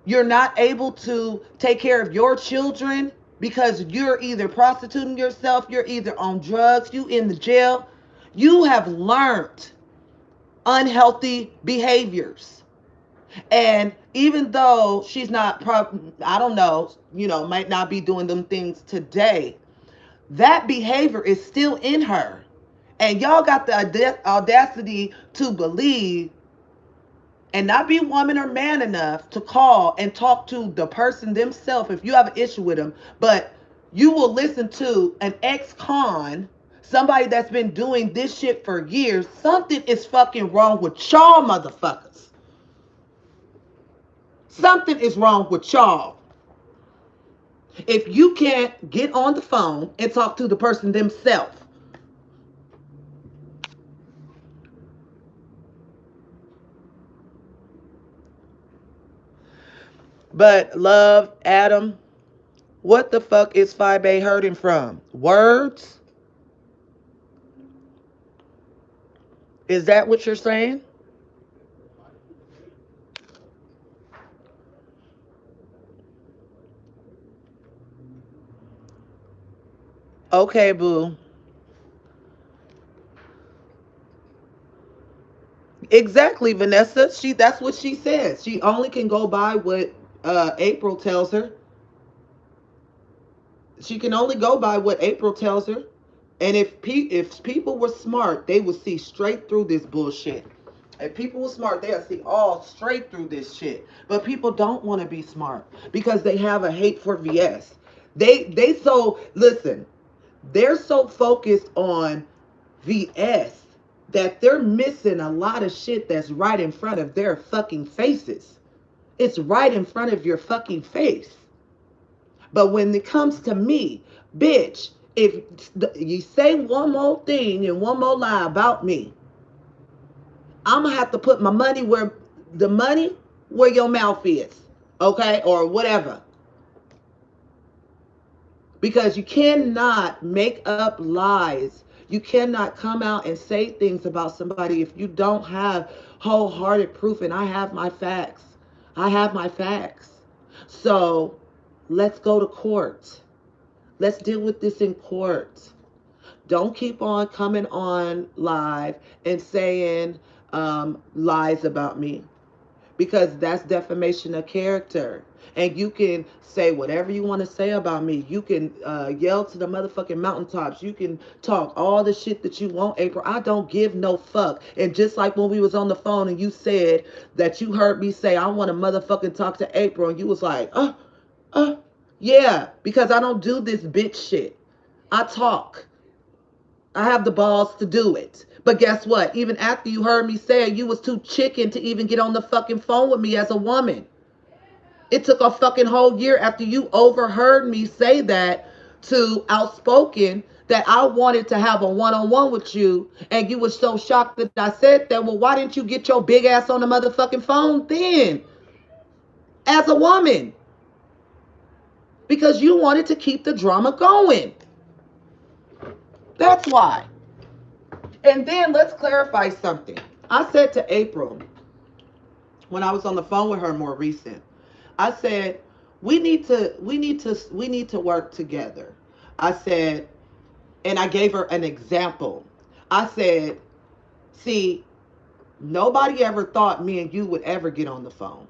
you're not able to take care of your children because you're either prostituting yourself, you're either on drugs, you in the jail, you have learned unhealthy behaviors. And even though she's not, I don't know, might not be doing them things today, that behavior is still in her. And y'all got the audacity to believe and not be woman or man enough to call and talk to the person themselves if you have an issue with them, but you will listen to an ex-con, somebody that's been doing this shit for years. Something is fucking wrong with y'all motherfuckers. Something is wrong with y'all. If you can't get on the phone and talk to the person themselves. But love, Adam, what the fuck is 5A hurting from? Words? Is that what you're saying? Okay, boo. Exactly, Vanessa. That's what she says. She only can go by what April tells her. She can only go by what April tells her. And if people were smart, they would see straight through this bullshit. If people were smart, they'll see all straight through this shit. But people don't want to be smart because they have a hate for VS. They so listen. They're so focused on VS that they're missing a lot of shit that's right in front of their fucking faces. It's right in front of your fucking face. But when it comes to me, bitch, if you say one more thing and one more lie about me, I'm gonna have to put my money where your mouth is, okay, or whatever. Because you cannot make up lies. You cannot come out and say things about somebody if you don't have wholehearted proof. And I have my facts. I have my facts. So let's go to court. Let's deal with this in court. Don't keep on coming on live and saying lies about me, because that's defamation of character. And you can say whatever you want to say about me. You can yell to the motherfucking mountaintops. You can talk all the shit that you want, April. I don't give no fuck. And just like when we was on the phone and you said that you heard me say I want to motherfucking talk to April, and you was like, uh, yeah, because I don't do this bitch shit. I talk. I have the balls to do it. But guess what? Even after you heard me say it, you was too chicken to even get on the fucking phone with me as a woman. It took a fucking whole year after you overheard me say that to outspoken that I wanted to have a one-on-one with you, and you were so shocked that I said that. Well, why didn't you get your big ass on the motherfucking phone then as a woman? Because you wanted to keep the drama going. That's why. And then let's clarify something. I said to April when I was on the phone with her more recent, I said, we need to work together. I said, and I gave her an example. I said, see, nobody ever thought me and you would ever get on the phone.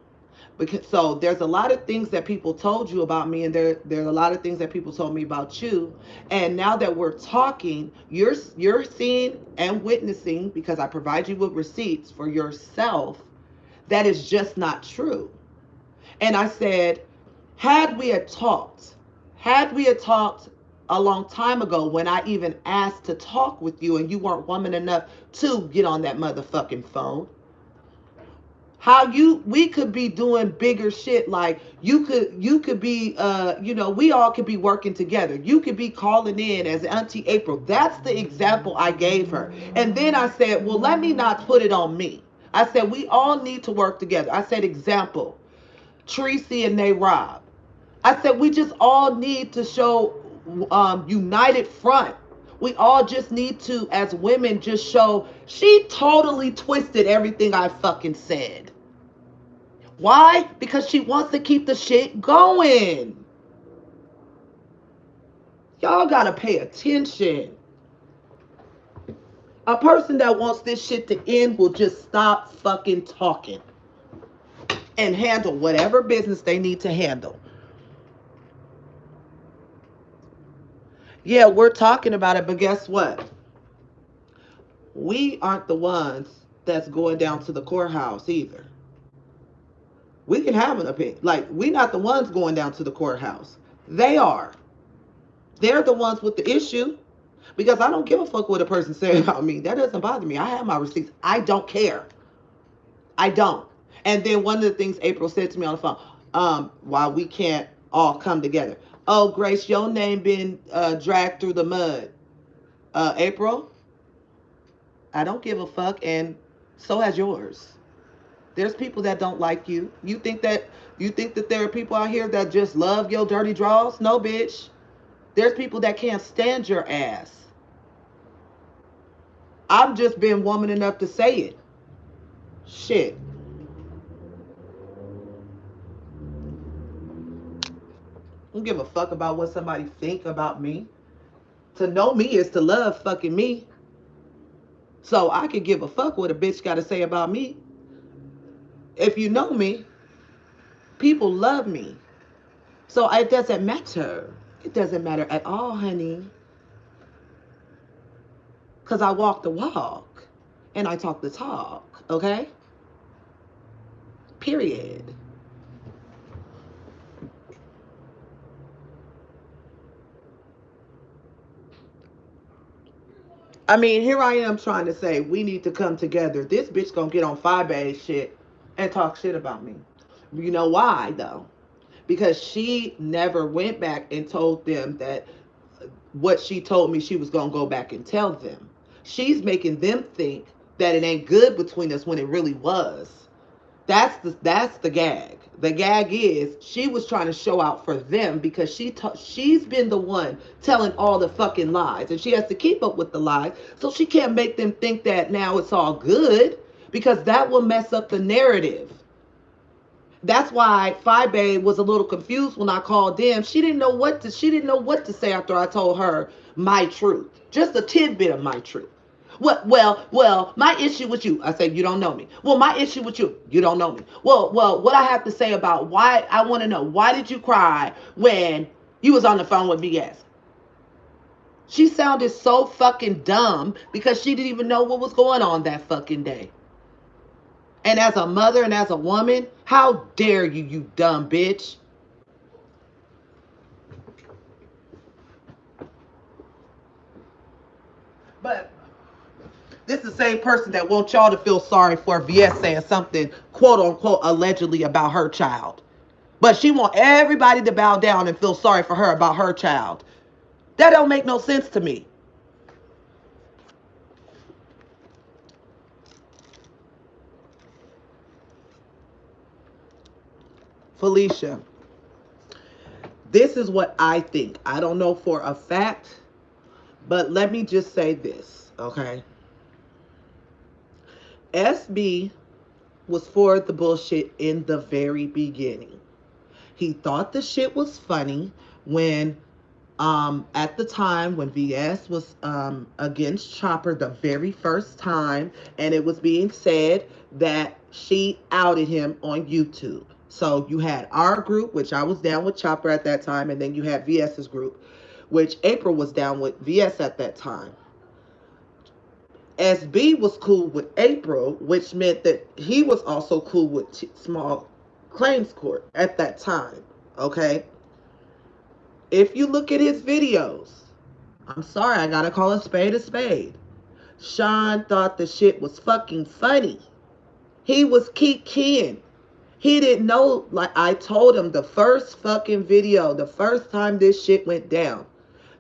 Because so there's a lot of things that people told you about me, and there's a lot of things that people told me about you. And now that we're talking, you're seeing and witnessing, because I provide you with receipts for yourself, that is just not true. And I said, had we had talked, had we had talked a long time ago, when I even asked to talk with you and you weren't woman enough to get on that motherfucking phone, how you we could be doing bigger shit. Like you could be we all could be working together. You could be calling in as Auntie April. That's the example I gave her. And then I said, well, let me not put it on me. I said we all need to work together. I said, example, Tracy and Nay Rob. I said we just all need to show united front. We all just need to, as women, just show. She totally twisted everything I fucking said. Why? Because she wants to keep the shit going. Y'all gotta pay attention. A person that wants this shit to end will just stop fucking talking and handle whatever business they need to handle. Yeah, we're talking about it, but guess what? We aren't the ones that's going down to the courthouse either. We can have an opinion. Like, we're not the ones going down to the courthouse. They are. They're the ones with the issue. Because I don't give a fuck what a person says about me. That doesn't bother me. I have my receipts. I don't care. I don't. And then one of the things April said to me on the phone, why we can't all come together. Oh, Grace, your name been dragged through the mud. April, I don't give a fuck, and so has yours. There's people that don't like you. You think that there are people out here that just love your dirty draws? No, bitch. There's people that can't stand your ass. I've just been woman enough to say it. Shit. I don't give a fuck about what somebody think about me. To know me is to love fucking me. So I could give a fuck what a bitch got to say about me. If you know me, people love me. So it doesn't matter. It doesn't matter at all, honey. Because I walk the walk and I talk the talk. Okay? Period. I mean, here I am trying to say we need to come together. This bitch gonna get on 5A shit and talk shit about me. You know why though? Because she never went back and told them that what she told me she was gonna go back and tell them. She's making them think that it ain't good between us when it really was. That's the gag. The gag is she was trying to show out for them because she's been the one telling all the fucking lies, and she has to keep up with the lies, so she can't make them think that now it's all good, because that will mess up the narrative. That's why Fibe was a little confused when I called them. She didn't know what to say after I told her my truth, just a tidbit of my truth. What? Well, my issue with you. I said, you don't know me. Well, my issue with you. You don't know me. Well, what I have to say about why, I want to know, why did you cry when you was on the phone with BS? She sounded so fucking dumb because she didn't even know what was going on that fucking day. And as a mother and as a woman, how dare you, you dumb bitch? But this is the same person that wants y'all to feel sorry for VS saying something, quote unquote, allegedly about her child. But she want everybody to bow down and feel sorry for her about her child. That don't make no sense to me. Felicia, this is what I think. I don't know for a fact, But let me just say this, okay? SB was for the bullshit in the very beginning. He thought the shit was funny when at the time when VS was against Chopper the very first time, and it was being said that she outed him on YouTube. So you had our group, which I was down with Chopper at that time, and then you had VS's group, which April was down with VS at that time. SB was cool with April, which meant that he was also cool with Small Claims Court at that time. Okay? If you look at his videos, I'm sorry, I gotta call a spade a spade. Sean thought the shit was fucking funny. He was kikiing. He didn't know, like I told him the first fucking video, the first time this shit went down.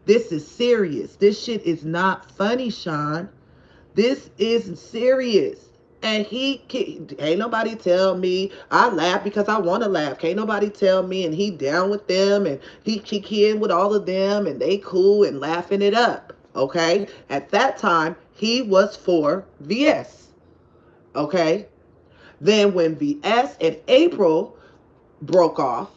This is serious. This shit is not funny, Sean. This is serious. And ain't nobody tell me. I laugh because I want to laugh. Can't nobody tell me. And he down with them and he kikiing with all of them and they cool and laughing it up. Okay? At that time, he was for VS. Okay? Then when VS and April broke off,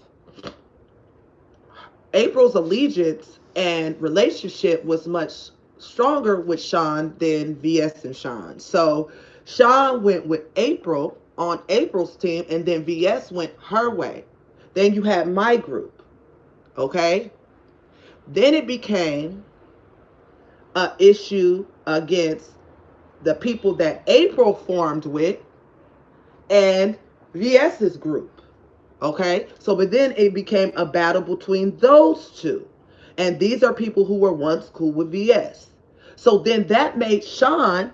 April's allegiance and relationship was much stronger with Sean than VS and Sean. So Sean went with April on April's team, and then VS went her way. Then you had my group. Okay? Then it became an issue against the people that April formed with and VS's group. Okay? So, but then it became a battle between those two. And these are people who were once cool with VS. So then that made Sean,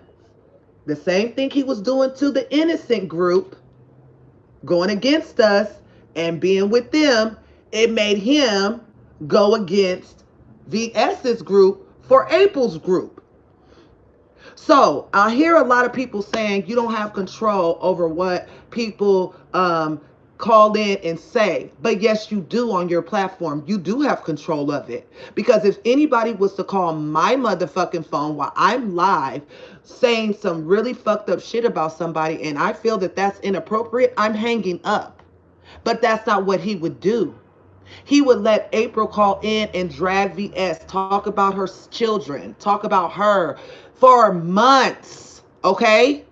the same thing he was doing to the innocent group, going against us and being with them, it made him go against VS's group for April's group. So I hear a lot of people saying you don't have control over what people call in and say. But yes, you do on your platform. You do have control of it. Because if anybody was to call my motherfucking phone while I'm live saying some really fucked up shit about somebody and I feel that that's inappropriate, I'm hanging up. But that's not what he would do. He would let April call in and drag VS, talk about her children, talk about her for months, okay?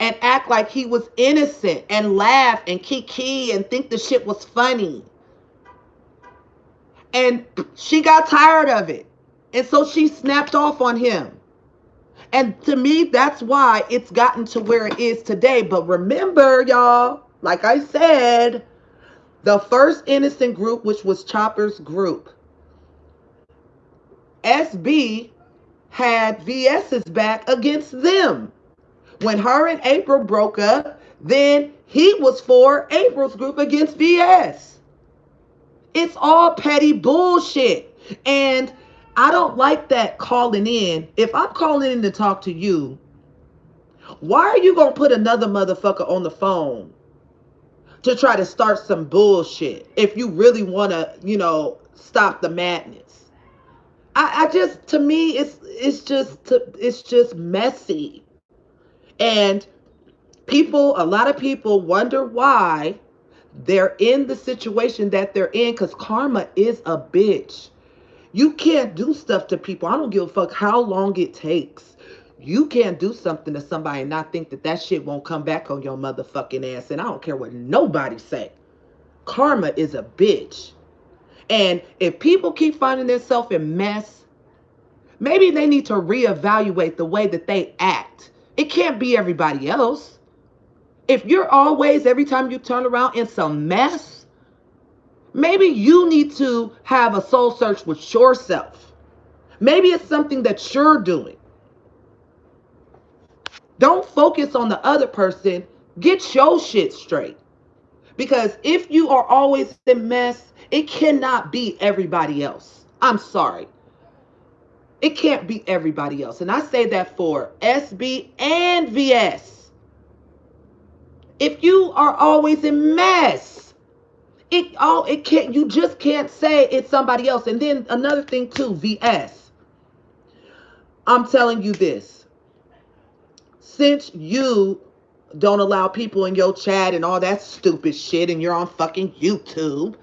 And act like he was innocent and laugh and kiki and think the shit was funny. And she got tired of it. And so she snapped off on him. And to me, that's why it's gotten to where it is today. But remember, y'all, like I said, the first innocent group, which was Chopper's group, SB had VS's back against them. When her and April broke up, then he was for April's group against VS. It's all petty bullshit. And I don't like that calling in. If I'm calling in to talk to you, why are you going to put another motherfucker on the phone to try to start some bullshit if you really want to, stop the madness? I just, to me, it's just messy. And a lot of people wonder why they're in the situation that they're in, because karma is a bitch. You can't do stuff to people. I don't give a fuck how long it takes. You can't do something to somebody and not think that that shit won't come back on your motherfucking ass. And I don't care what nobody say. Karma is a bitch. And if people keep finding themselves in mess, maybe they need to reevaluate the way that they act. It can't be everybody else. If you're always, every time you turn around, in some mess, maybe you need to have a soul search with yourself. Maybe it's something that you're doing. Don't focus on the other person. Get your shit straight. Because if you are always in mess, it cannot be everybody else. I'm sorry. It can't be everybody else. And I say that for SB and VS. If you are always in mess, you just can't say it's somebody else. And then another thing too, VS. I'm telling you this. Since you don't allow people in your chat and all that stupid shit and you're on fucking YouTube,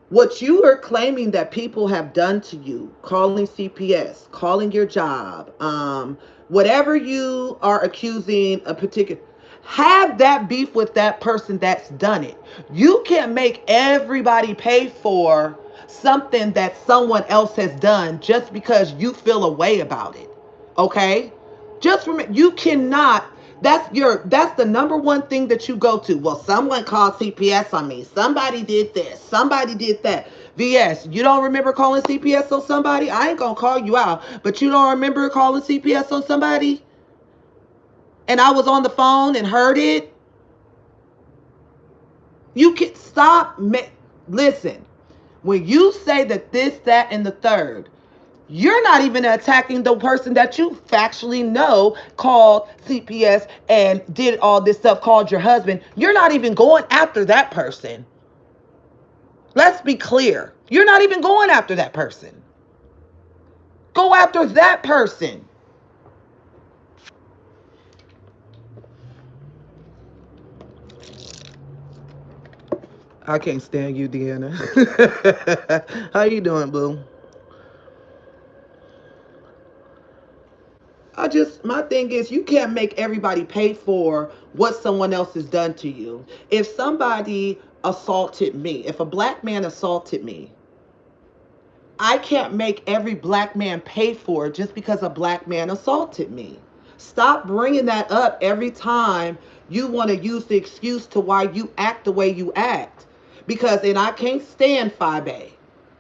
what you are claiming that people have done to you, calling CPS, calling your job, whatever you are accusing a particular, have that beef with that person that's done it. You can't make everybody pay for something that someone else has done just because you feel a way about it. Okay? Just remember, you cannot. That's the number one thing that you go to. Well, someone called CPS on me. Somebody did this. Somebody did that. VS, you don't remember calling CPS on somebody? I ain't gonna call you out, but you don't remember calling CPS on somebody? And I was on the phone and heard it. You can stop. Listen, when you say that this, that, and the third, you're not even attacking the person that you factually know called CPS and did all this stuff, called your husband. You're not even going after that person. Let's be clear. You're not even going after that person. Go after that person. I can't stand you, Deanna. How you doing, boo? My thing is, you can't make everybody pay for what someone else has done to you. If somebody assaulted me, if a black man assaulted me, I can't make every black man pay for it just because a black man assaulted me. Stop bringing that up every time you want to use the excuse to why you act the way you act. Because, and I can't stand 5A,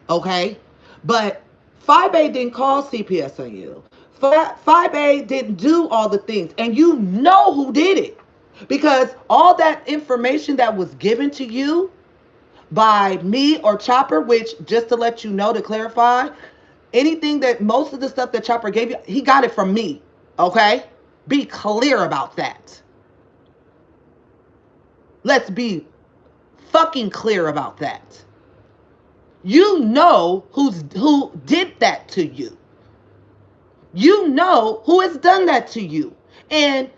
okay? But 5A didn't call CPS on you. 5A didn't do all the things. And you know who did it. Because all that information that was given to you by me or Chopper, which, just to let you know, to clarify, anything that, most of the stuff that Chopper gave you, he got it from me. Okay? Be clear about that. Let's be fucking clear about that. You know who did that to you. You know who has done that to you. And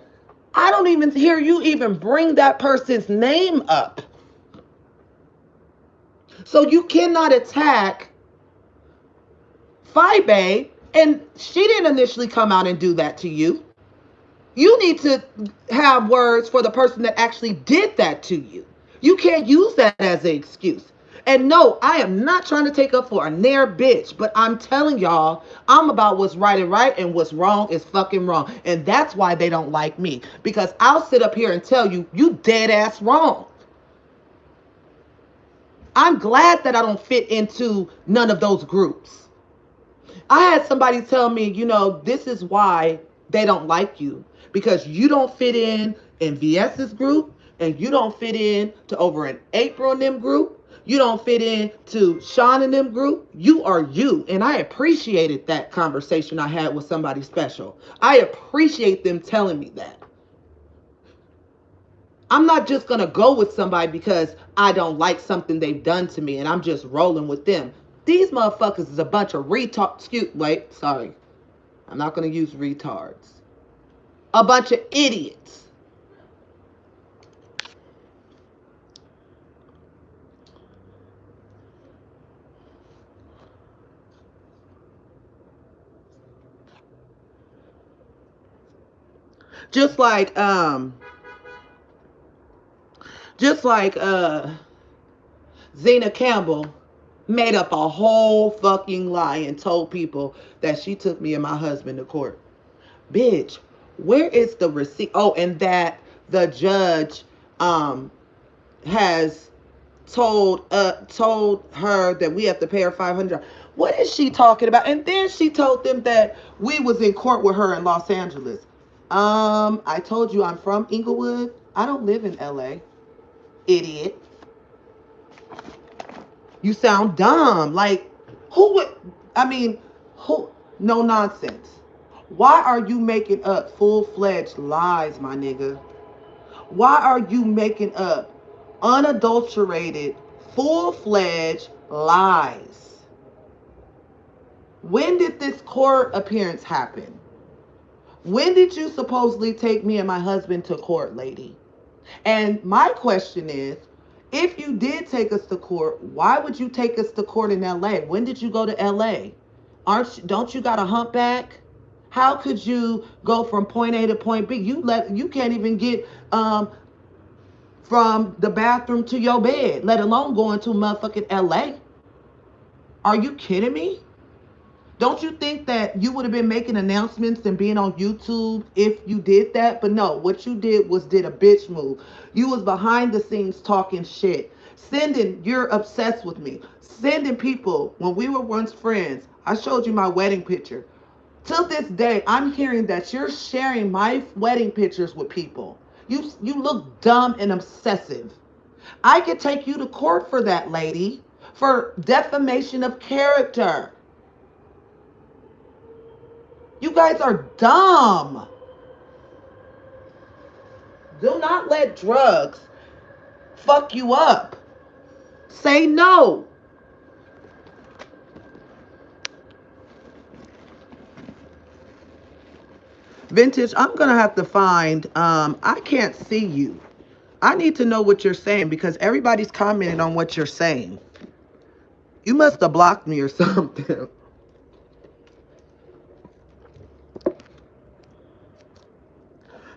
I don't even hear you even bring that person's name up. So you cannot attack Fibe, and she didn't initially come out and do that to you. You need to have words for the person that actually did that to you. You can't use that as an excuse. And no, I am not trying to take up for a ne'er bitch, but I'm telling y'all, I'm about what's right, and what's wrong is fucking wrong. And that's why they don't like me. Because I'll sit up here and tell you, you dead ass wrong. I'm glad that I don't fit into none of those groups. I had somebody tell me, this is why they don't like you, because you don't fit in VS's group, and you don't fit in to over in April and them group. You don't fit in to Sean and them group. You are you. And I appreciated that conversation I had with somebody special. I appreciate them telling me that. I'm not just going to go with somebody because I don't like something they've done to me and I'm just rolling with them. These motherfuckers is a bunch of wait, sorry. I'm not going to use retards. A bunch of idiots. Just like Zena Campbell made up a whole fucking lie and told people that she took me and my husband to court. Bitch, where is the receipt? Oh, and that the judge has told her that we have to pay her $500. What is she talking about? And then she told them that we was in court with her in Los Angeles. I told you I'm from Inglewood. I don't live in LA. Idiot. You sound dumb. Like, who would, I mean, who, no nonsense. Why are you making up full-fledged lies, my nigga? Why are you making up unadulterated, full-fledged lies? When did this court appearance happen? When did you supposedly take me and my husband to court, lady? And my question is, if you did take us to court, why would you take us to court in LA? When did you go to LA? Don't you got a humpback? How could you go from point A to point B? You can't even get from the bathroom to your bed, let alone going to motherfucking LA. Are you kidding me? Don't you think that you would have been making announcements and being on YouTube if you did that? But no, what you did was did a bitch move. You was behind the scenes talking shit. You're obsessed with me. Sending people, when we were once friends, I showed you my wedding picture. To this day, I'm hearing that you're sharing my wedding pictures with people. You look dumb and obsessive. I could take you to court for that, lady, for defamation of character. You guys are dumb. Do not let drugs fuck you up. Say no. Vintage, I'm going to have to find, I can't see you. I need to know what you're saying because everybody's commenting on what you're saying. You must have blocked me or something.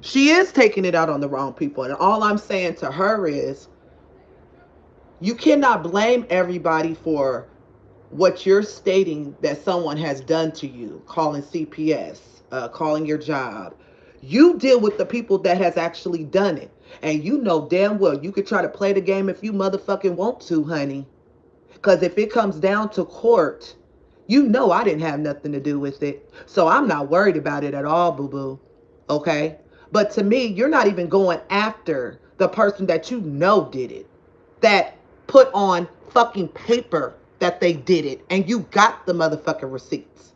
She is taking it out on the wrong people. And all I'm saying to her is, you cannot blame everybody for what you're stating that someone has done to you, calling CPS, calling your job. You deal with the people that has actually done it. And you know damn well you could try to play the game if you motherfucking want to, honey. Because if it comes down to court, you know I didn't have nothing to do with it. So I'm not worried about it at all, boo-boo. Okay? But to me, you're not even going after the person that you know did it. That put on fucking paper that they did it. And you got the motherfucking receipts.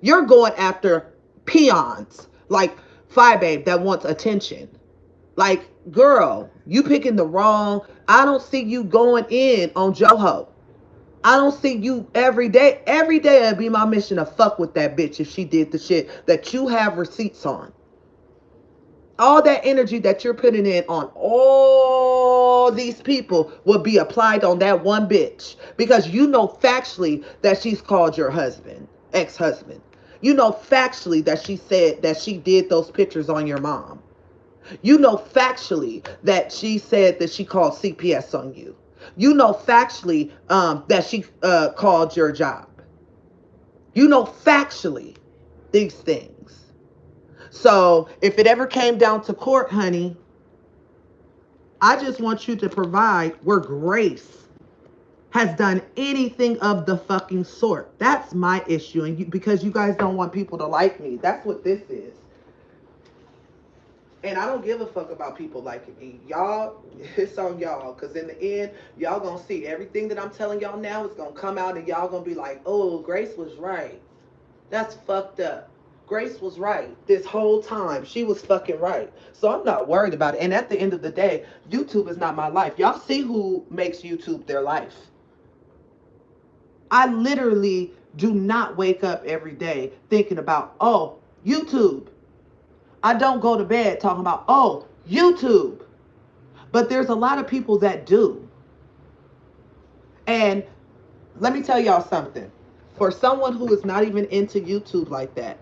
You're going after peons like Fi Babe that wants attention. Like, girl, you picking the wrong. I don't see you going in on Joho. I don't see you every day. Every day it'd be my mission to fuck with that bitch if she did the shit that you have receipts on. All that energy that you're putting in on all these people will be applied on that one bitch. Because you know factually that she's called your husband, ex-husband. You know factually that she said that she did those pictures on your mom. You know factually that she said that she called CPS on you. You know factually that she called your job. You know factually these things. So if it ever came down to court, honey, I just want you to provide where Grace has done anything of the fucking sort. That's my issue. And because you guys don't want people to like me. That's what this is. And I don't give a fuck about people liking me. Y'all, it's on y'all. Because in the end, y'all going to see everything that I'm telling y'all now is going to come out and y'all going to be like, oh, Grace was right. That's fucked up. Grace was right this whole time. She was fucking right. So I'm not worried about it. And at the end of the day, YouTube is not my life. Y'all see who makes YouTube their life. I literally do not wake up every day thinking about, oh, YouTube. I don't go to bed talking about, oh, YouTube. But there's a lot of people that do. And let me tell y'all something. For someone who is not even into YouTube like that,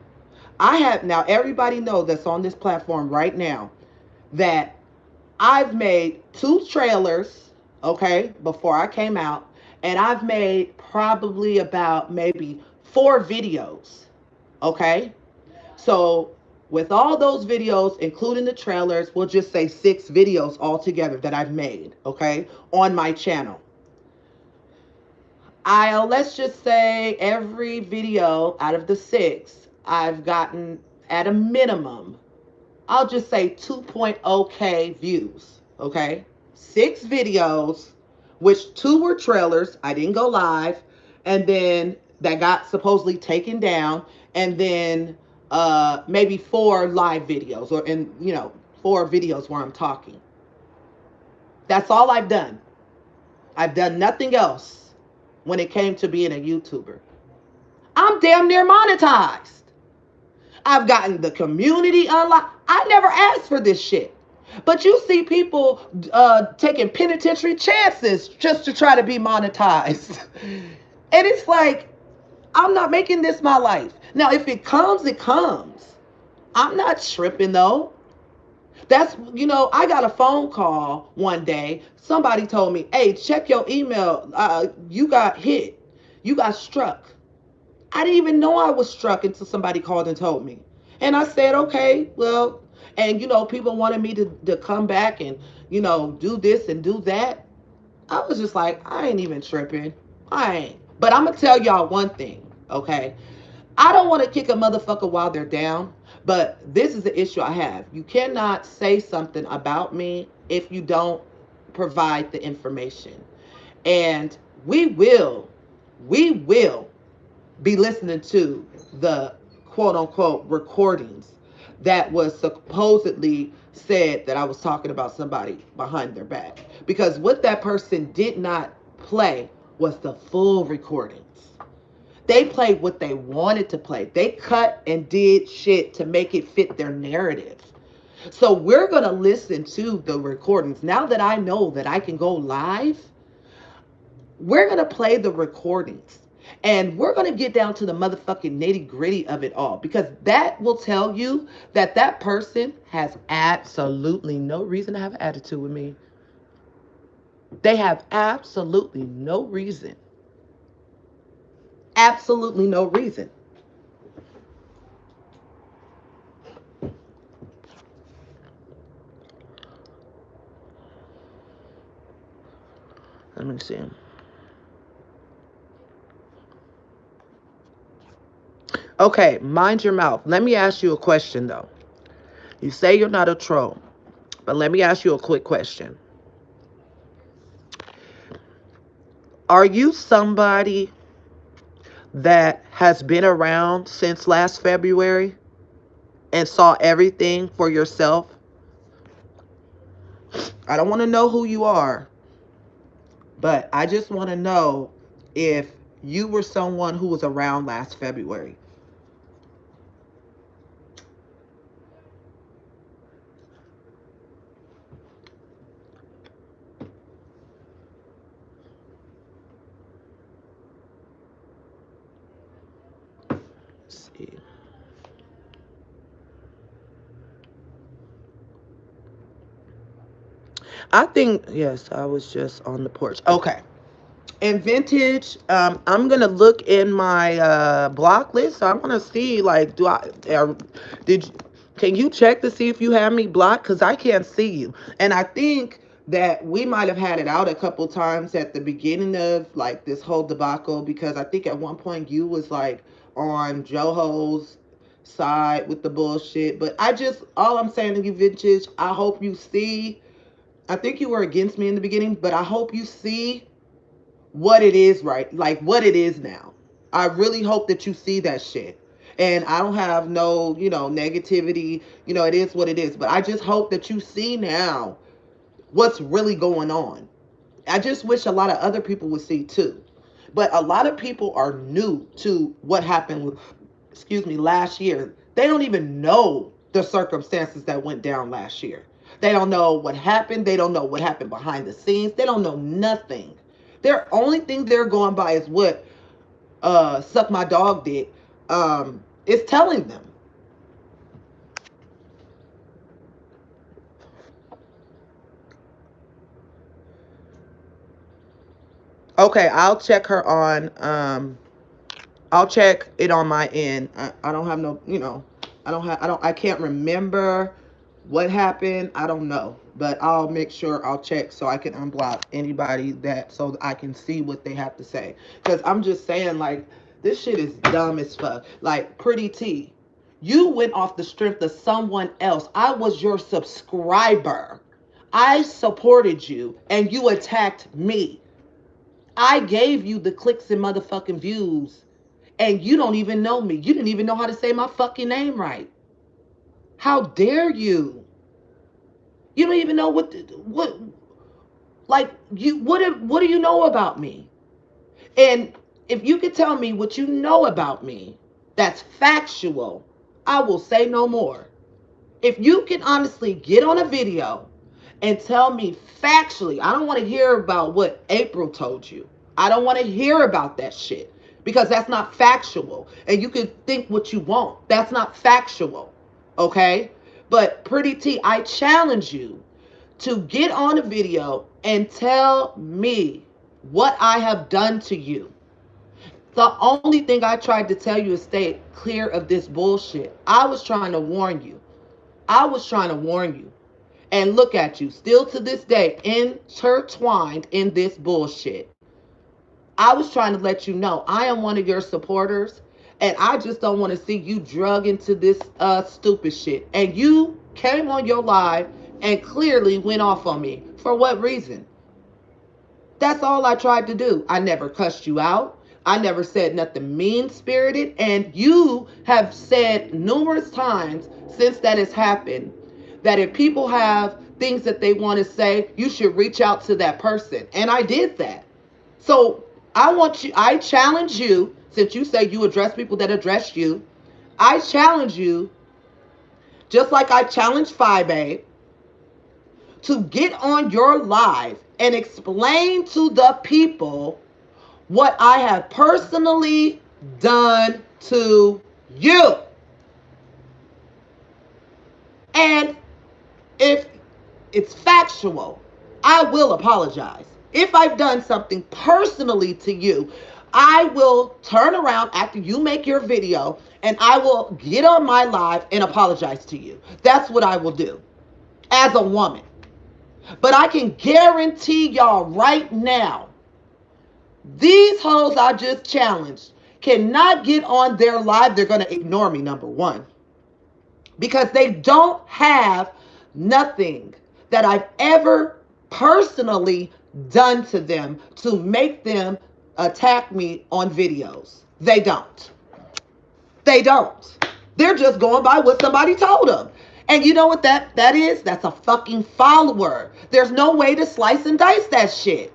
I have now, everybody knows that's on this platform right now that I've made 2 trailers, okay, before I came out. And I've made probably about maybe 4 videos, okay? So with all those videos, including the trailers, we'll just say 6 videos altogether that I've made, okay, on my channel. Let's just say every video out of the 6, I've gotten at a minimum, I'll just say 2.0K views, okay? 6 videos, which 2 were trailers. I didn't go live. And then that got supposedly taken down. And then maybe 4 live videos or, 4 videos where I'm talking. That's all I've done. I've done nothing else when it came to being a YouTuber. I'm damn near monetized. I've gotten the community unlocked. I never asked for this shit. But you see people taking penitentiary chances just to try to be monetized. And it's like, I'm not making this my life. Now, if it comes, it comes. I'm not tripping though. I got a phone call one day. Somebody told me, hey, check your email. You got hit. You got struck. I didn't even know I was struck until somebody called and told me. And I said, okay, well, and people wanted me to come back and, do this and do that. I was just like, I ain't even tripping. I ain't. But I'm going to tell y'all one thing, okay? I don't want to kick a motherfucker while they're down, but this is the issue I have. You cannot say something about me if you don't provide the information. And we will be listening to the quote unquote recordings that was supposedly said that I was talking about somebody behind their back. Because what that person did not play was the full recordings. They played what they wanted to play. They cut and did shit to make it fit their narrative. So we're going to listen to the recordings. Now that I know that I can go live, we're going to play the recordings. And we're going to get down to the motherfucking nitty gritty of it all. Because that will tell you that that person has absolutely no reason to have an attitude with me. They have absolutely no reason. Absolutely no reason. Let me see. Okay, mind your mouth. Let me ask you a question though. You say you're not a troll, but let me ask you a quick question. Are you somebody that has been around since last February and saw everything for yourself? I don't want to know who you are, but I just want to know if you were someone who was around last February. Let's see. I think, yes, I was just on the porch. Okay. In vintage, I'm gonna look in my block list. So I'm gonna see, like, did you, can you check to see if you have me blocked? Because I can't see you. And I think that we might have had it out a couple times at the beginning of like this whole debacle, because I think at one point you was like on Joho's side with the bullshit. But all I'm saying to you, vintage, I hope you see. I think you were against me in the beginning, but I hope you see what it is, right? Like what it is now. I really hope that you see that shit. And I don't have no, negativity. It is what it is. But I just hope that you see now what's really going on. I just wish a lot of other people would see too. But a lot of people are new to what happened, excuse me, last year. They don't even know the circumstances that went down last year. They don't know what happened. They don't know what happened behind the scenes. They don't know nothing. Their only thing they're going by is what Suck My Dog did. Is telling them. Okay, I'll check it on my end. I don't have no, I can't remember what happened. I don't know. But I'll make sure I'll check so I can unblock anybody so I can see what they have to say. Because I'm just saying, like, this shit is dumb as fuck. Like, Pretty T, you went off the strength of someone else. I was your subscriber. I supported you and you attacked me. I gave you the clicks and motherfucking views, and you don't even know me. You didn't even know how to say my fucking name right. How dare you? You don't even know what like you what do you know about me? And If you could tell me what you know about me that's factual, I will say no more. If you can honestly get on a video and tell me factually, I don't want to hear about what April told you. I don't want to hear about that shit because that's not factual. And you can think what you want. That's not factual. Okay? But Pretty T, I challenge you to get on a video and tell me what I have done to you. The only thing I tried to tell you is stay clear of this bullshit. I was trying to warn you. I was trying to warn you. And look at you, still to this day, intertwined in this bullshit. I was trying to let you know I am one of your supporters, and I just don't want to see you drug into this stupid shit. And you came on your live and clearly went off on me. For what reason? That's all I tried to do. I never cussed you out. I never said nothing mean-spirited. And you have said numerous times since that has happened that if people have things that they want to say, you should reach out to that person. And I did that. So I challenge you, since you say you address people that address you, I challenge you, just like I challenged Fibe, to get on your live and explain to the people what I have personally done to you. And if it's factual, I will apologize. If I've done something personally to you, I will turn around after you make your video and I will get on my live and apologize to you. That's what I will do as a woman. But I can guarantee y'all right now, these hoes I just challenged cannot get on their live. They're going to ignore me, number one, because they don't have nothing that I've ever personally done to them to make them attack me on videos. They don't. They don't. They're just going by what somebody told them. And you know what that is? That's a fucking follower. There's no way to slice and dice that shit.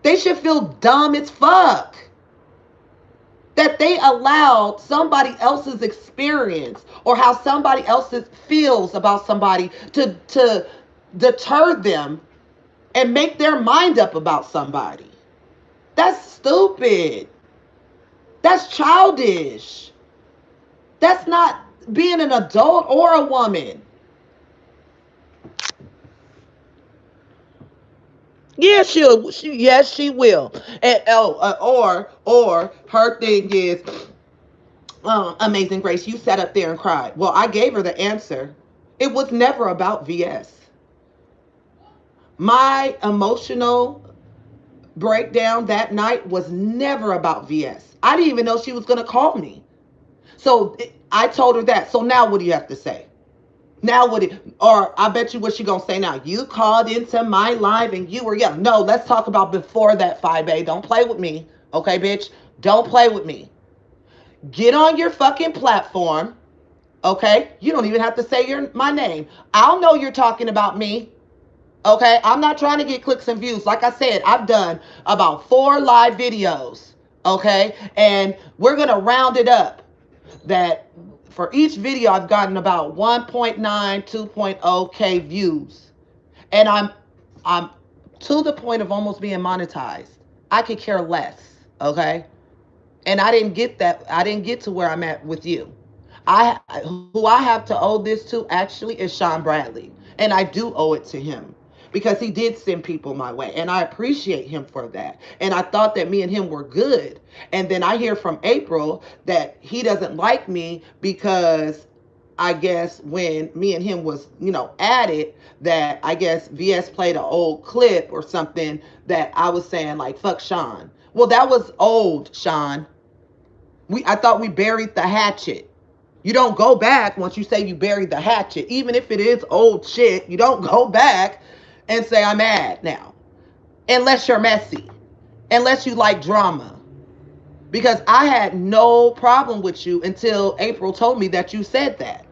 They should feel dumb as fuck that they allowed somebody else's experience or how somebody else feels about somebody to deter them and make their mind up about somebody. That's stupid. That's childish. That's not being an adult or a woman. Yeah, yes, she will. And or her thing is, Amazing Grace, you sat up there and cried. Well, I gave her the answer. It was never about VS. My emotional breakdown that night was never about VS. I didn't even know she was going to call me. So I told her that. So now what do you have to say? Now or I bet you what she gonna say now. You called into my live and you were young. No, let's talk about before that, Fibe. Don't play with me. Okay, bitch? Don't play with me. Get on your fucking platform. Okay? You don't even have to say my name. I'll know you're talking about me. Okay? I'm not trying to get clicks and views. Like I said, I've done about 4 live videos. Okay? And we're gonna round it up that for each video I've gotten about 1.9, 2.0K views. And I'm to the point of almost being monetized. I could care less, okay? And I didn't get that. I didn't get to where I'm at with you. Who I have to owe this to actually is Sean Bradley. And I do owe it to him because he did send people my way. And I appreciate him for that. And I thought that me and him were good. And then I hear from April that he doesn't like me because I guess when me and him was, at it, that I guess VS played an old clip or something that I was saying like, fuck Sean. Well, that was old, Sean. I thought we buried the hatchet. You don't go back once you say you buried the hatchet. Even if it is old shit, you don't go back and say I'm mad now. Unless you're messy. Unless you like drama. Because I had no problem with you until April told me that you said that.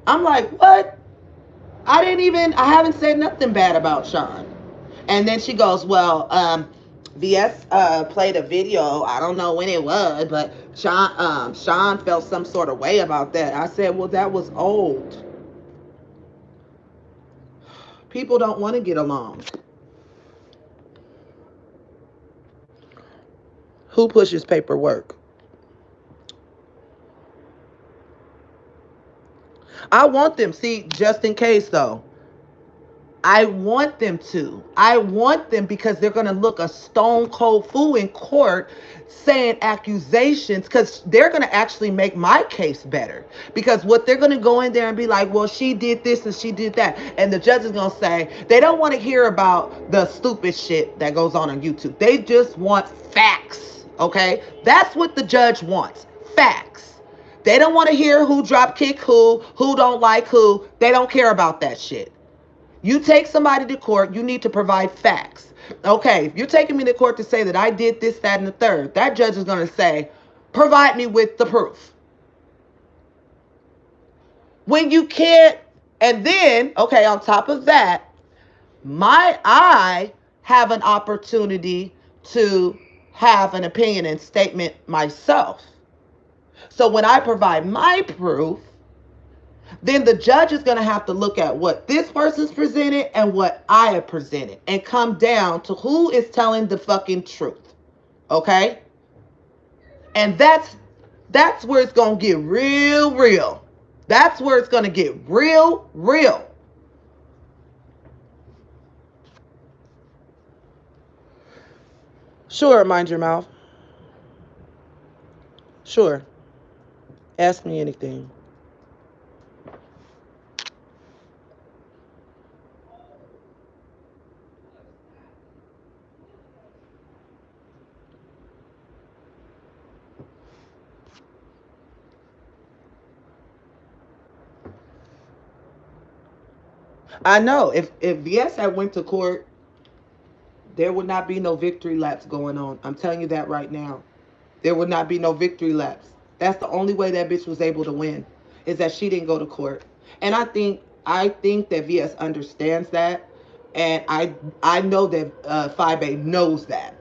I'm like, what? I haven't said nothing bad about Sean. And then she goes, well, VS played a video. I don't know when it was, but Sean felt some sort of way about that. I said, well, that was old. People don't want to get along. Who pushes paperwork? I want them. See, just in case though, I want them to. I want them because they're going to look a stone cold fool in court saying accusations because they're going to actually make my case better. Because what they're going to go in there and be like, well, she did this and she did that. And the judge is going to say, they don't want to hear about the stupid shit that goes on YouTube. They just want facts. Okay? That's what the judge wants. Facts. They don't want to hear who drop kick who don't like who. They don't care about that shit. You take somebody to court, you need to provide facts. Okay, if you're taking me to court to say that I did this, that, and the third, that judge is going to say, provide me with the proof. When you can't, and then, okay, on top of that, I have an opportunity to have an opinion and statement myself. So when I provide my proof, then the judge is going to have to look at what this person's presented and what I have presented and come down to who is telling the fucking truth. Okay? And that's where it's going to get real. That's where it's going to get real. Sure, mind your mouth. Sure. Ask me anything. I know if VS had went to court, there would not be no victory laps going on. I'm telling you that right now. There would not be no victory laps. That's the only way that bitch was able to win, is that she didn't go to court. And I think that VS understands that, and I know that 5A knows that.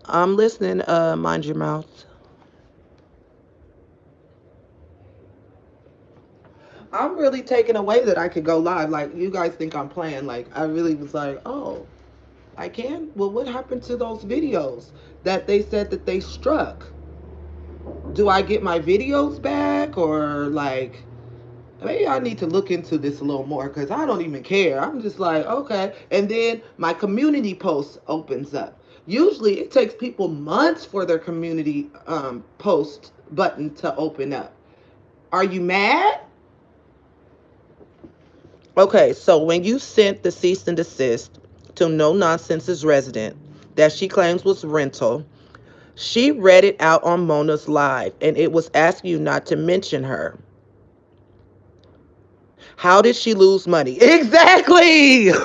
I'm listening. Mind your mouth. I'm really taken away that I could go live. Like, you guys think I'm playing. Like, I really was like, oh, I can? Well, what happened to those videos that they said that they struck? Do I get my videos back? Or, like, maybe I need to look into this a little more because I don't even care. I'm just like, okay. And then my community post opens up. Usually it takes people months for their community post button to open up. Are you mad? Okay, so when you sent the cease and desist to No Nonsense's resident that she claims was rental, she read it out on Mona's live and it was asking you not to mention her. How did she lose money? Exactly. That's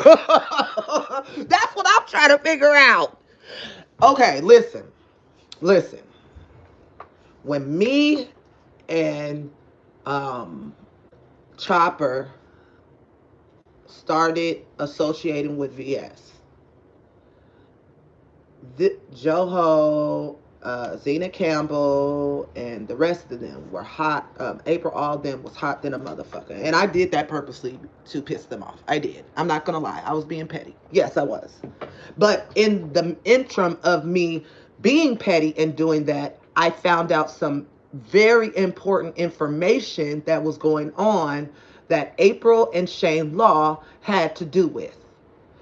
what I'm trying to figure out. Okay, listen. When me and um, Chopper started associating with VS, Joho, Zena Campbell, and the rest of them were hot. April, all of them was hot than a motherfucker. And I did that purposely to piss them off. I did. I'm not going to lie. I was being petty. Yes, I was. But in the interim of me being petty and doing that, I found out some very important information that was going on that April and Shane Law had to do with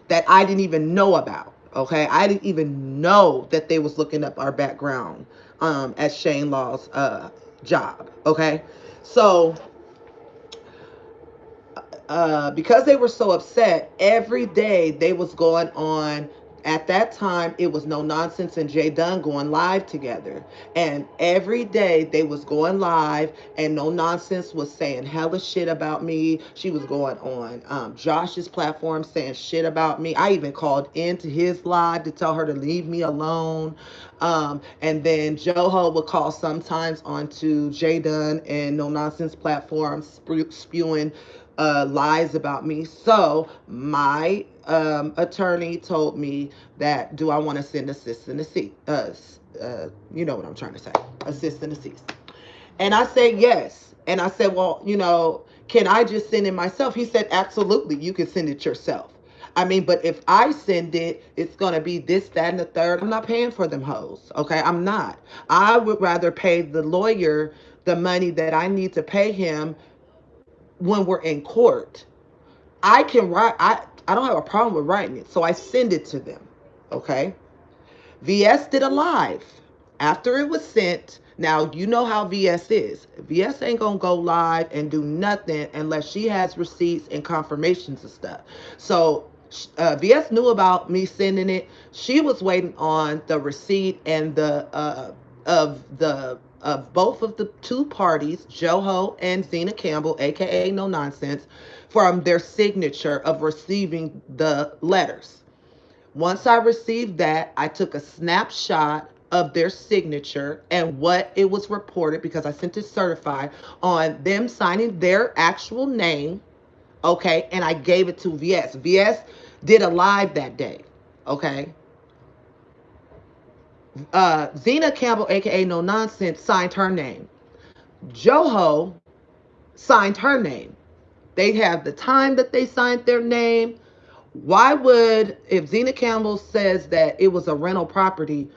that I didn't even know about. Okay, I didn't even know that they was looking up our background at Shane Law's job. Okay, so because they were so upset, every day they was going on At that time, it was No Nonsense and Jay Dunn going live together. And every day they was going live, and No Nonsense was saying hella shit about me. She was going on Josh's platform saying shit about me. I even called into his live to tell her to leave me alone. And then Joho would call sometimes onto Jay Dunn and No Nonsense platforms, spewing lies about me. So my attorney told me that, do I want to send assist and cease? You know what I'm trying to say, assist and cease. And I said yes. And I said, well, can I just send it myself? He said, absolutely, you can send it yourself. I mean, but if I send it, it's going to be this, that, and the third. I'm not paying for them hoes. Okay. I'm not. I would rather pay the lawyer the money that I need to pay him when we're in court. I can write, I don't have a problem with writing it. So I send it to them. Okay. VS did a live after it was sent. Now, you know how VS is. VS ain't gonna go live and do nothing unless she has receipts and confirmations of stuff. So VS knew about me sending it. She was waiting on the receipt and of both of the two parties, Joho and Zena Campbell, aka No Nonsense, from their signature of receiving the letters. Once I received that, I took a snapshot of their signature and what it was reported, because I sent it certified, on them signing their actual name. Okay. And I gave it to VS. VS did a live that day. Okay. Zena Campbell, aka No Nonsense, signed her name. Joho signed her name. They have the time that they signed their name. Why would, if Zena Campbell says that it was a rental property,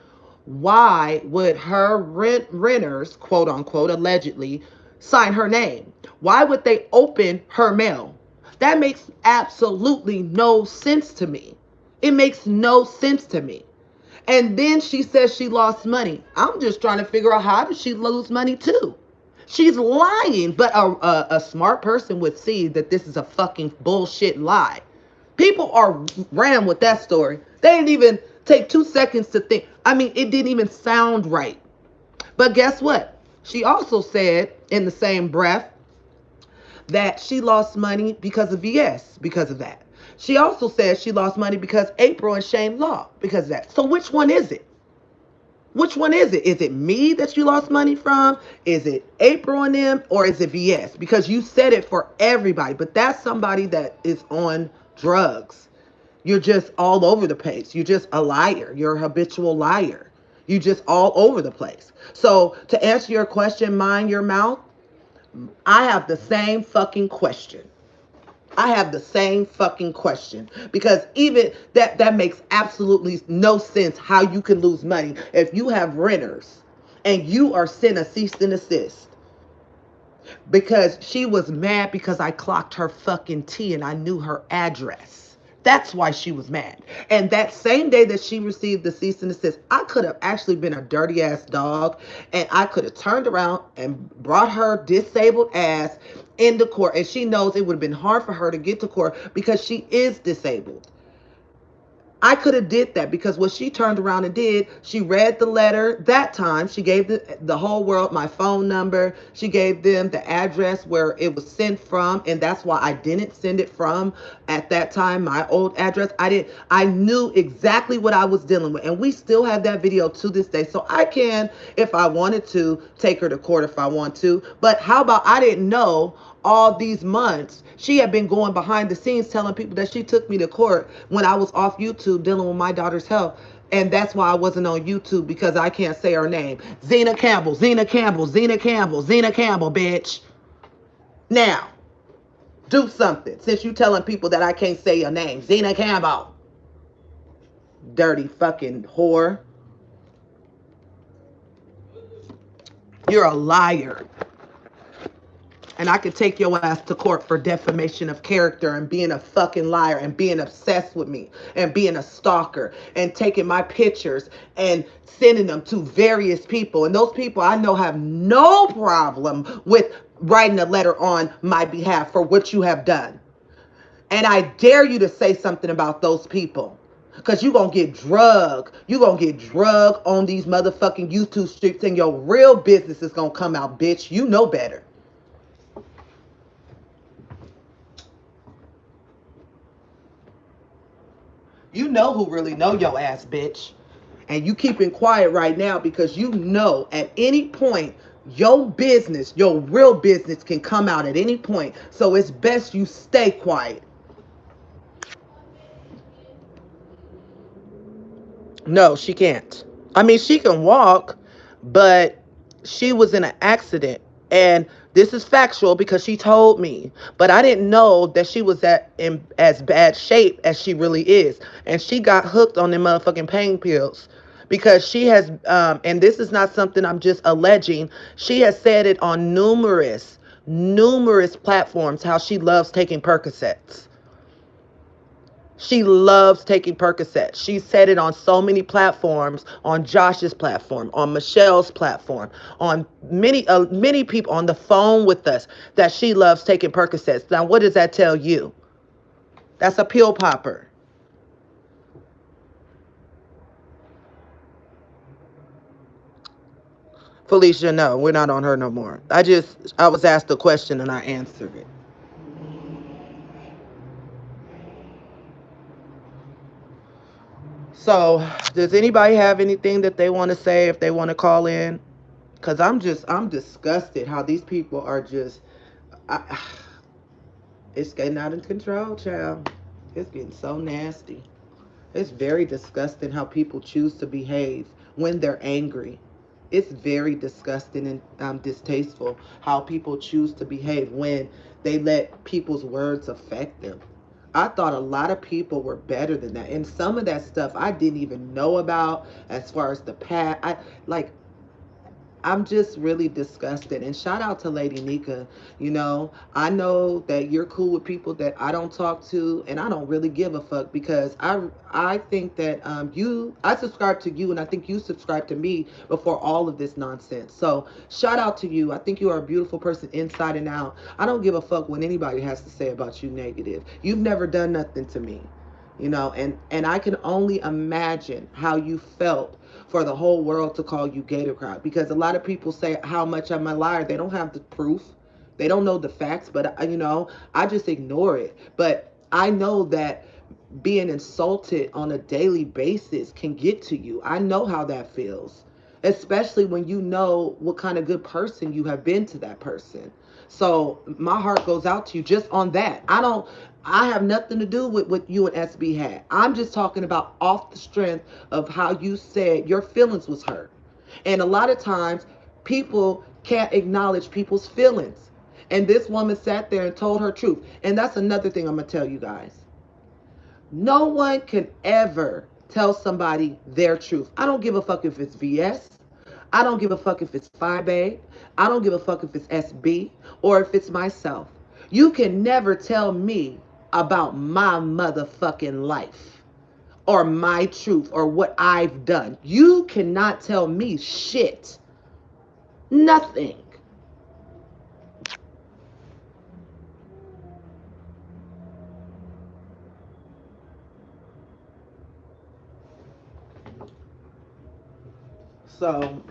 why would her renters, quote unquote, allegedly, sign her name? Why would they open her mail? That makes absolutely no sense to me. It makes no sense to me. And then she says she lost money. I'm just trying to figure out, how did she lose money too? She's lying, but a smart person would see that this is a fucking bullshit lie. People are ran with that story. They didn't even take 2 seconds to think. I mean, it didn't even sound right. But guess what? She also said in the same breath that she lost money because of VS, because of that. She also said she lost money because April and Shane Law, because of that. So which one is it? Which one is it? Is it me that you lost money from? Is it April and them? Or is it VS? Because you said it for everybody. But that's somebody that is on drugs. You're just all over the place. You're just a liar. You're a habitual liar. You just all over the place. So to answer your question, mind your mouth, I have the same fucking question. I have the same fucking question, because even that makes absolutely no sense how you can lose money if you have renters and you are sent a cease and desist, because she was mad because I clocked her fucking tea and I knew her address. That's why she was mad. And that same day that she received the cease and desist, I could have actually been a dirty ass dog, and I could have turned around and brought her disabled ass into court. And she knows it would have been hard for her to get to court because she is disabled. I could have did that, because what she turned around and did, she read the letter that time. She gave the whole world my phone number. She gave them the address where it was sent from. And that's why I didn't send it from at that time, my old address. I knew exactly what I was dealing with. And we still have that video to this day. So I can, if I wanted to, take her to court if I want to. But how about, I didn't know all these months she had been going behind the scenes telling people that she took me to court when I was off YouTube dealing with my daughter's health. And that's why I wasn't on YouTube, because I can't say her name. Zena Campbell, Zena Campbell, Zena Campbell, Zena Campbell, bitch. Now, do something, since you telling people that I can't say your name. Zena Campbell. Dirty fucking whore. You're a liar. And I could take your ass to court for defamation of character and being a fucking liar and being obsessed with me and being a stalker and taking my pictures and sending them to various people. And those people I know have no problem with writing a letter on my behalf for what you have done. And I dare you to say something about those people. Cause you gonna get drug. You gonna get drug on these motherfucking YouTube streets and your real business is gonna come out, bitch. You know better. You know who really know your ass, bitch. And you keeping quiet right now because you know at any point your business, your real business can come out at any point. So it's best you stay quiet. No, she can't. I mean, she can walk, but she was in an accident. And this is factual because she told me, but I didn't know that she was in as bad shape as she really is. And she got hooked on them motherfucking pain pills because she has, and this is not something I'm just alleging. She has said it on numerous platforms how she loves taking Percocets. She loves taking Percocet. She said it on so many platforms, on Josh's platform, on Michelle's platform, on many people on the phone with us that she loves taking Percocets. Now, what does that tell you? That's a pill popper. Felicia, no, we're not on her no more. I was asked a question and I answered it. So, does anybody have anything that they want to say if they want to call in? Cause I'm disgusted how these people are just. I, it's getting out of control, child. It's getting so nasty. It's very disgusting how people choose to behave when they're angry. It's very disgusting and distasteful how people choose to behave when they let people's words affect them. I thought a lot of people were better than that, and some of that stuff I didn't even know about. As far as the past, I like I'm just really disgusted. And shout out to Lady Nika. I know that you're cool with people that I don't talk to, and I don't really give a fuck because I think that I subscribe to you, and I think you subscribe to me before all of this nonsense. So shout out to you. I think you are a beautiful person inside and out. I don't give a fuck what anybody has to say about you negative. You've never done nothing to me. And I can only imagine how you felt for the whole world to call you gator crowd, because a lot of people say how much I'm a liar. They don't have the proof, they don't know the facts, but I just ignore it. But I know that being insulted on a daily basis can get to you. I know how that feels, especially when you know what kind of good person you have been to that person. So my heart goes out to you just on that. I have nothing to do with what you and SB had. I'm just talking about off the strength of how you said your feelings was hurt. And a lot of times people can't acknowledge people's feelings. And this woman sat there and told her truth. And that's another thing I'm going to tell you guys. No one can ever tell somebody their truth. I don't give a fuck if it's VS. I don't give a fuck if it's Babe. I don't give a fuck if it's SB or if it's myself. You can never tell me about my motherfucking life or my truth or what I've done. You cannot tell me shit. Nothing. So,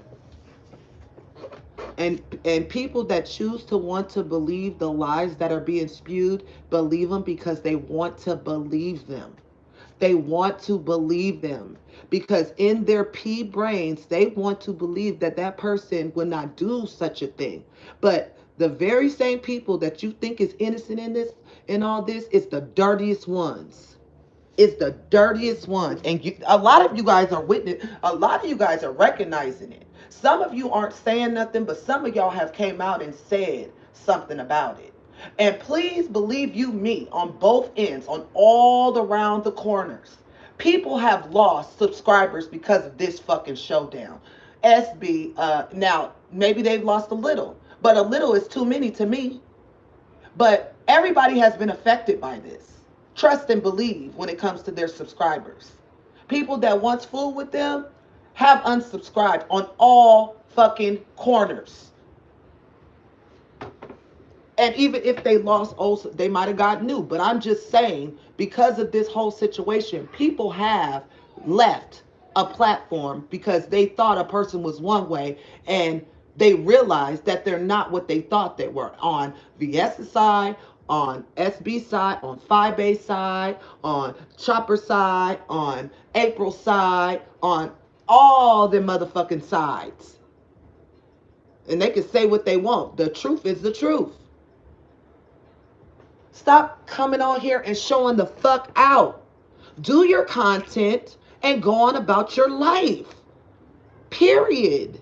and people that choose to want to believe the lies that are being spewed, believe them because they want to believe them. They want to believe them because in their pea brains, they want to believe that that person would not do such a thing. But the very same people that you think is innocent in this, in all this, is the dirtiest ones. It's the dirtiest ones. And a lot of you guys are witness. A lot of you guys are recognizing it. Some of you aren't saying nothing, but some of y'all have came out and said something about it. And please believe you me, on both ends, on all around the corners, people have lost subscribers because of this fucking showdown. SB, now maybe they've lost a little, but a little is too many to me. But everybody has been affected by this. Trust and believe when it comes to their subscribers. People that once fooled with them have unsubscribed on all fucking corners. And even if they lost old, they might have got new. But I'm just saying, because of this whole situation, people have left a platform because they thought a person was one way, and they realized that they're not what they thought they were. On VS's side, on SB side, on Phi Base side, on Chopper side, on April side, on all the motherfucking sides. And they can say what they want. The truth is the truth. Stop coming on here and showing the fuck out. Do your content and go on about your life. Period.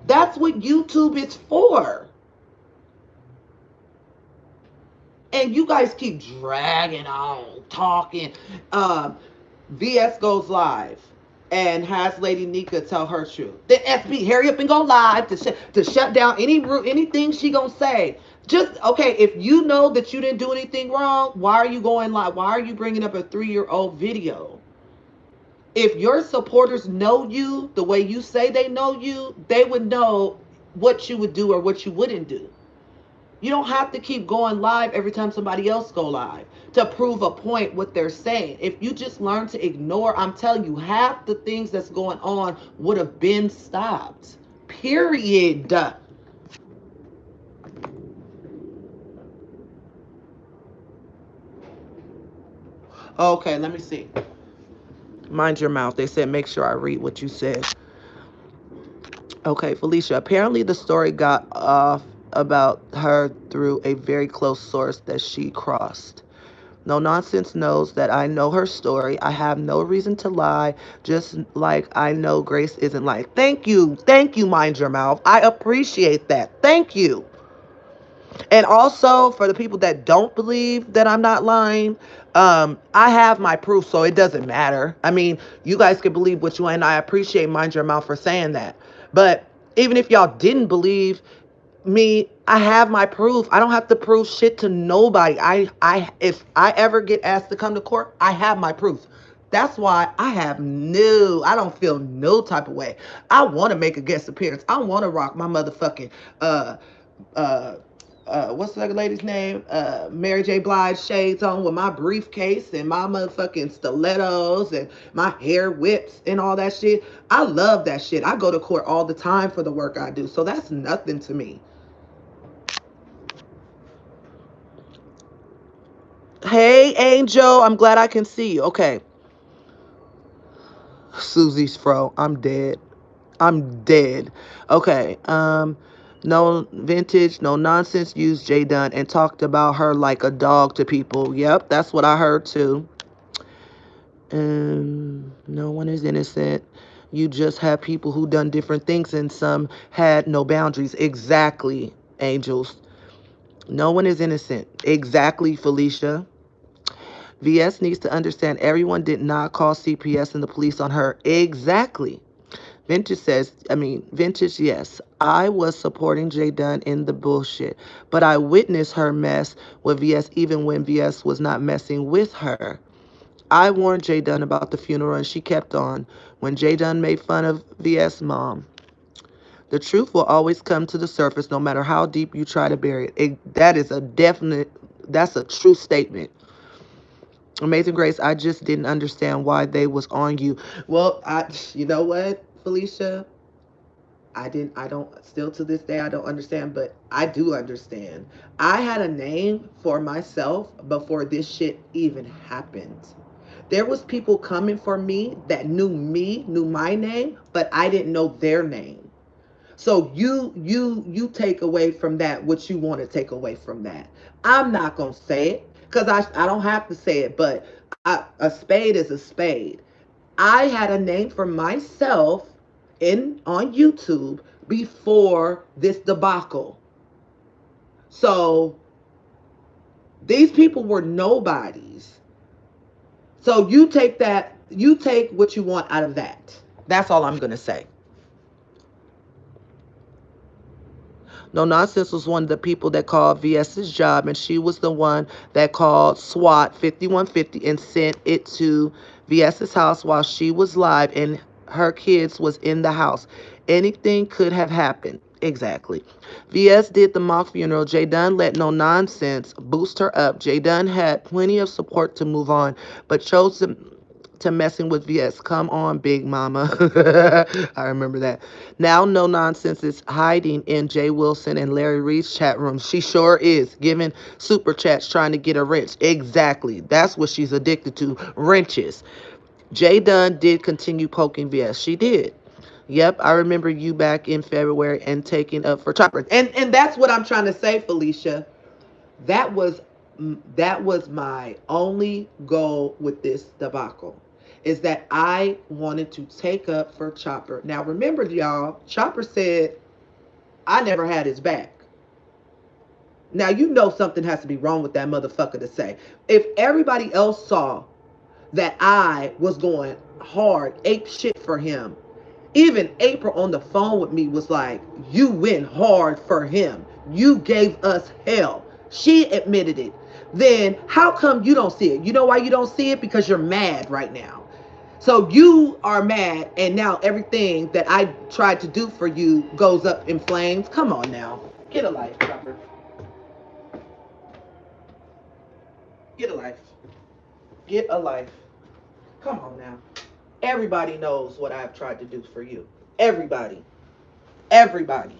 That's what YouTube is for. And you guys keep dragging on, talking. VS goes live and has Lady Nika tell her truth. Then SB, hurry up and go live to shut down anything she gonna say. Just okay. If you know that you didn't do anything wrong, why are you going live? Why are you bringing up a 3-year-old video? If your supporters know you the way you say they know you, they would know what you would do or what you wouldn't do. You don't have to keep going live every time somebody else go live to prove a point what they're saying. If you just learn to ignore, I'm telling you, half the things that's going on would have been stopped. Period. Okay, let me see. Mind your mouth. They said make sure I read what you said. Okay, Felicia. Apparently, the story got off about her through a very close source that she crossed. No Nonsense knows that I know her story. I have no reason to lie, just like I know Grace isn't lying. Thank you. Thank you, Mind Your Mouth. I appreciate that. Thank you. And also, for the people that don't believe that I'm not lying, I have my proof, so it doesn't matter. I mean, you guys can believe what you want, and I appreciate Mind Your Mouth for saying that. But even if y'all didn't believe me, I have my proof. I don't have to prove shit to nobody. If I ever get asked to come to court, I have my proof. That's why I don't feel no type of way. I want to make a guest appearance. I want to rock my motherfucking uh uh what's the lady's name? Mary J. Blige shades on with my briefcase and my motherfucking stilettos and my hair whips and all that shit. I love that shit. I go to court all the time for the work I do. So that's nothing to me. Hey, Angel. I'm glad I can see you. Okay. Susie's fro. I'm dead. I'm dead. Okay. No vintage, no nonsense. Used J Dunn and talked about her like a dog to people. Yep, that's what I heard too. No one is innocent. You just have people who done different things, and some had no boundaries. Exactly, Angels. No one is innocent. Exactly, Felicia. VS needs to understand everyone did not call CPS and the police on her. Exactly. Vintage, yes. I was supporting J Dunn in the bullshit, but I witnessed her mess with VS even when VS was not messing with her. I warned J Dunn about the funeral and she kept on. When J Dunn made fun of VS mom, the truth will always come to the surface no matter how deep you try to bury that is a definite, that's a true statement. Amazing Grace, I just didn't understand why they was on you. Well, you know what, Felicia? I don't, still to this day, I don't understand, but I do understand. I had a name for myself before this shit even happened. There was people coming for me, knew my name, but I didn't know their name. So you take away from that what you want to take away from that. I'm not gonna say it because I don't have to say it, but a spade is a spade. I had a name for myself in on YouTube before this debacle. So these people were nobodies. So you take what you want out of that. That's all I'm gonna say. No Nonsense was one of the people that called VS's job, and she was the one that called SWAT 5150 and sent it to VS's house while she was live and her kids was in the house. Anything could have happened. Exactly. VS did the mock funeral. J Dunn let no nonsense boost her up. J Dunn had plenty of support to move on, but chose to messing with VS. Come on, big mama. I remember that. Now no nonsense is hiding in Jay Wilson and Larry Reed's chat rooms. She sure is giving super chats trying to get a wrench. Exactly. That's what she's addicted to. Wrenches. Jay Dunn did continue poking VS. She did. Yep, I remember you back in February and taking up for Chopper. And that's what I'm trying to say, Felicia. That was that was my only goal with this debacle. Is that I wanted to take up for Chopper. Now remember, y'all, Chopper said I never had his back. Now you know something has to be wrong with that motherfucker to say. If everybody else saw that I was going hard, ape shit for him. Even April on the phone with me was like, you went hard for him. You gave us hell. She admitted it. Then how come you don't see it? You know why you don't see it? Because you're mad right now. So you are mad, and now everything that I tried to do for you goes up in flames. Come on now. Get a life, Robert. Get a life. Get a life. Come on now. Everybody knows what I've tried to do for you. Everybody. Everybody.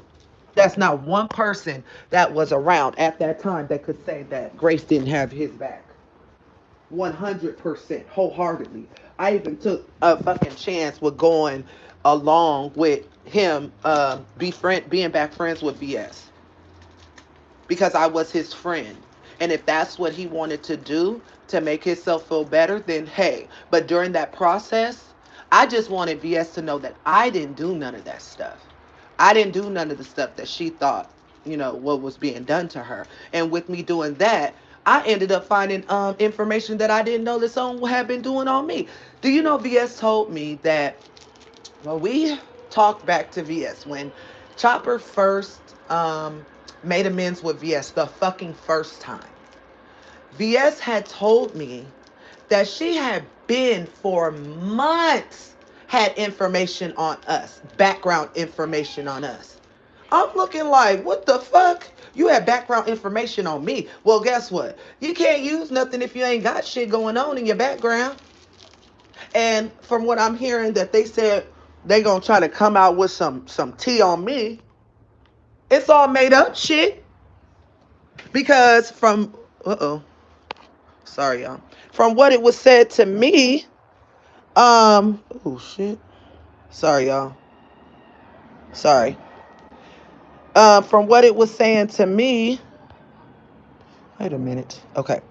That's not one person that was around at that time that could say that Grace didn't have his back. 100% wholeheartedly. I even took a fucking chance with going along with him being back friends with VS because I was his friend. And if that's what he wanted to do to make himself feel better, then hey. But during that process, I just wanted VS to know that I didn't do none of that stuff. I didn't do none of the stuff that she thought, what was being done to her. And with me doing that, I ended up finding information that I didn't know that someone had been doing on me. Do you know VS told me that when we talked back to VS, when Chopper first made amends with VS the fucking first time, VS had told me that she had been for months had information on us, background information on us. I'm looking like, what the fuck? You had background information on me. Well, guess what? You can't use nothing if you ain't got shit going on in your background. And from what I'm hearing that they said they gonna try to come out with some tea on me, it's all made up shit. Because from sorry y'all. From what it was said to me, oh shit. Sorry y'all. Sorry. From what it was saying to me, wait a minute. Okay.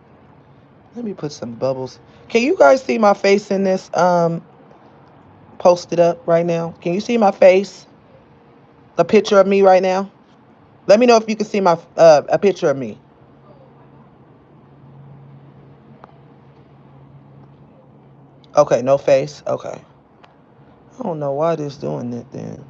Let me put some bubbles. Can you guys see my face in this posted up right now? Can you see my face? A picture of me right now? Let me know if you can see my a picture of me. Okay, no face. Okay. I don't know why this doing that then.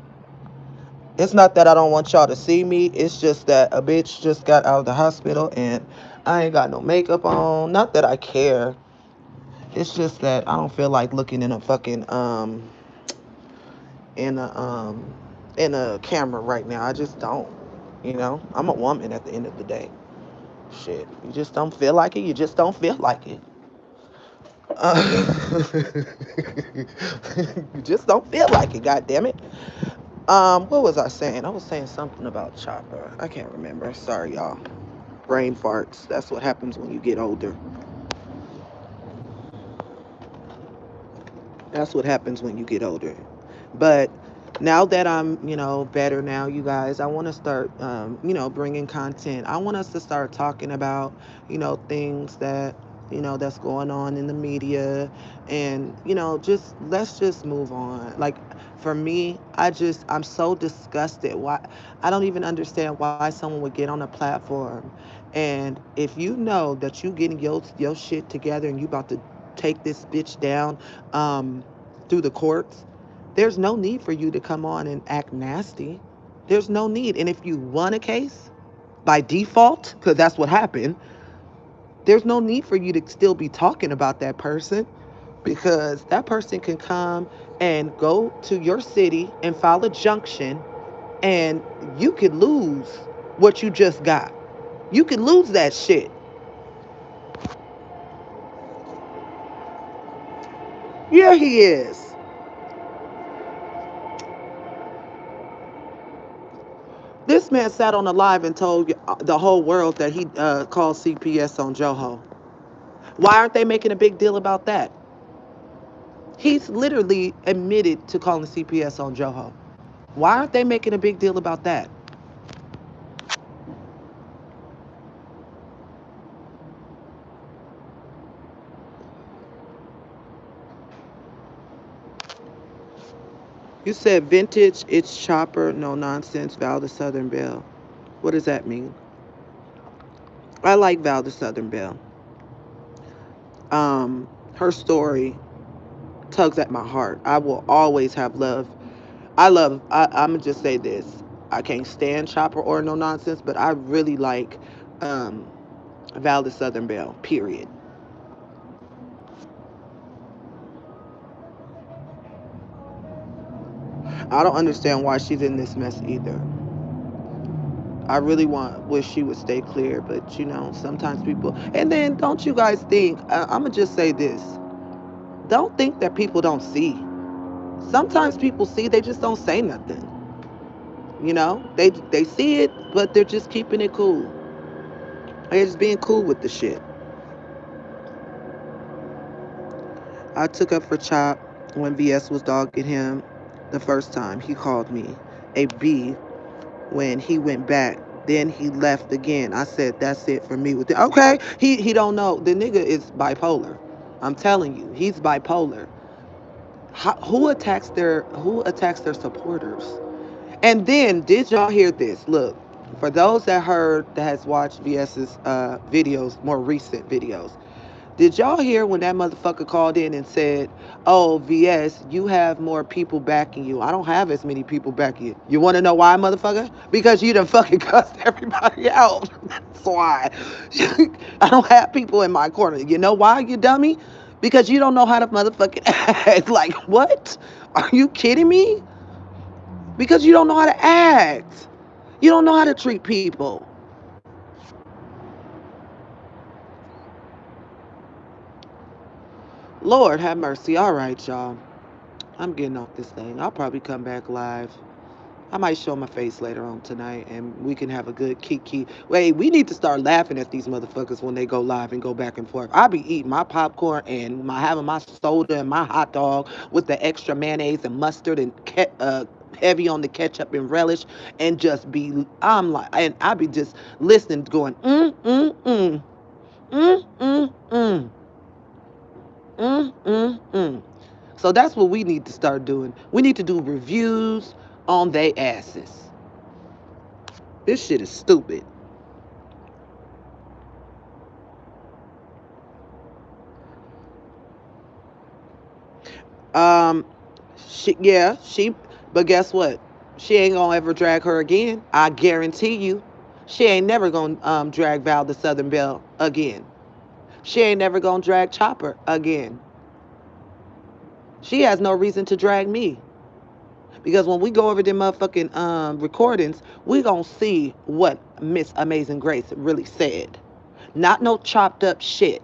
It's not that I don't want y'all to see me. It's just that a bitch just got out of the hospital and I ain't got no makeup on. Not that I care. It's just that I don't feel like looking in a fucking in a um in a camera right now. I just don't. I'm a woman at the end of the day. Shit, you just don't feel like it. You just don't feel like it. You just don't feel like it. God damn it. What was I saying? I was saying something about Chopper. I can't remember. Sorry, y'all. Brain farts. That's what happens when you get older. That's what happens when you get older. But now that I'm, better now, you guys, I want to start, bringing content. I want us to start talking about, things that, that's going on in the media and, just let's just move on. Like for me, I'm so disgusted. Why? I don't even understand why someone would get on a platform and if you know that you getting your shit together and you about to take this bitch down through the courts, there's no need for you to come on and act nasty. There's no need. And if you won a case by default, because that's what happened, there's no need for you to still be talking about that person because that person can come and go to your city and file a junction And you could lose what you just got. You could lose that shit. Yeah, he is. This man sat on a live and told the whole world that he called CPS on JoHo. Why aren't they making a big deal about that? He's literally admitted to calling CPS on JoHo. Why aren't they making a big deal about that? You said vintage, it's chopper, no nonsense, Val the Southern Belle. What does that mean? I like Val the Southern Belle. Her story tugs at my heart. I will always have love. I'm gonna just say this. I can't stand chopper or no nonsense, but I really like um, Val the Southern Belle, period. I don't understand why she's in this mess either. I really wish she would stay clear, but sometimes people. And then don't you guys think? I'm gonna just say this. Don't think that people don't see. Sometimes people see, they just don't say nothing. They see it, but they're just keeping it cool. They're just being cool with the shit. I took up for Chop when VS was dogging him the first time. He called me a B when he went back. Then he left again. I said, "That's it for me." With it, okay, he don't know. The nigga is bipolar. I'm telling you, he's bipolar. Who attacks their supporters? And then did y'all hear this? Look, for those that has watched VS's videos, more recent videos, did y'all hear when that motherfucker called in and said, "Oh, VS, you have more people backing you. I don't have as many people backing you." You want to know why, motherfucker? Because you done fucking cussed everybody out. That's why. I don't have people in my corner. You know why, you dummy? Because you don't know how to motherfucking act. Like, what? Are you kidding me? Because you don't know how to act. You don't know how to treat people. Lord have mercy. All right, y'all. I'm getting off this thing. I'll probably come back live. I might show my face later on tonight and we can have a good kiki. Wait, we need to start laughing at these motherfuckers when they go live and go back and forth. I'll be eating my popcorn and having my soda and my hot dog with the extra mayonnaise and mustard and heavy on the ketchup and relish and I'm like, and I'll be just listening, going, mm, mm, mm, mm. So that's what we need to start doing. We need to do reviews on they asses. This shit is stupid. Um, but guess what? She ain't gonna ever drag her again. I guarantee you. She ain't never gonna drag Val the Southern Belle again. She ain't never gonna drag Chopper again. She has no reason to drag me. Because when we go over them motherfucking recordings, we gonna see what Miss Amazing Grace really said. Not no chopped up shit.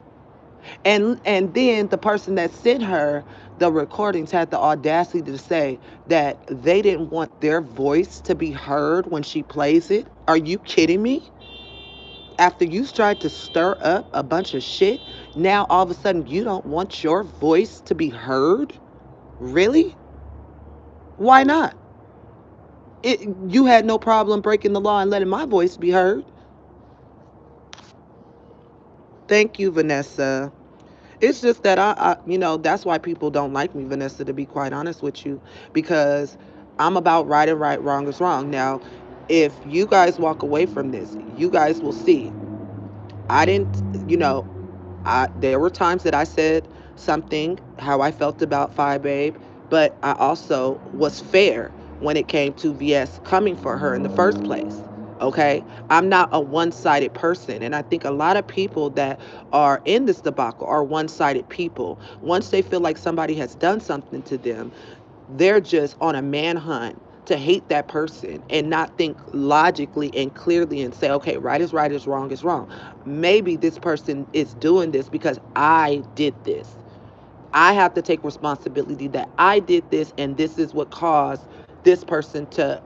And then the person that sent her the recordings had the audacity to say that they didn't want their voice to be heard when she plays it. Are you kidding me? After you tried to stir up a bunch of shit, now all of a sudden you don't want your voice to be heard? Really? Why not? You had no problem breaking the law and letting my voice be heard. Thank you, Vanessa. It's just that that's why people don't like me, Vanessa, to be quite honest with you, because I'm about right and right, wrong is wrong. Now, if you guys walk away from this, you guys will see. I didn't, there were times that I said something how I felt about Phi Babe, but I also was fair when it came to VS coming for her in the first place. Okay, I'm not a one-sided person, and I think a lot of people that are in this debacle are one-sided people. Once they feel like somebody has done something to them, they're just on a manhunt to hate that person and not think logically and clearly and say, okay, right, is wrong is wrong. Maybe this person is doing this because I did this. I have to take responsibility that I did this and this is what caused this person to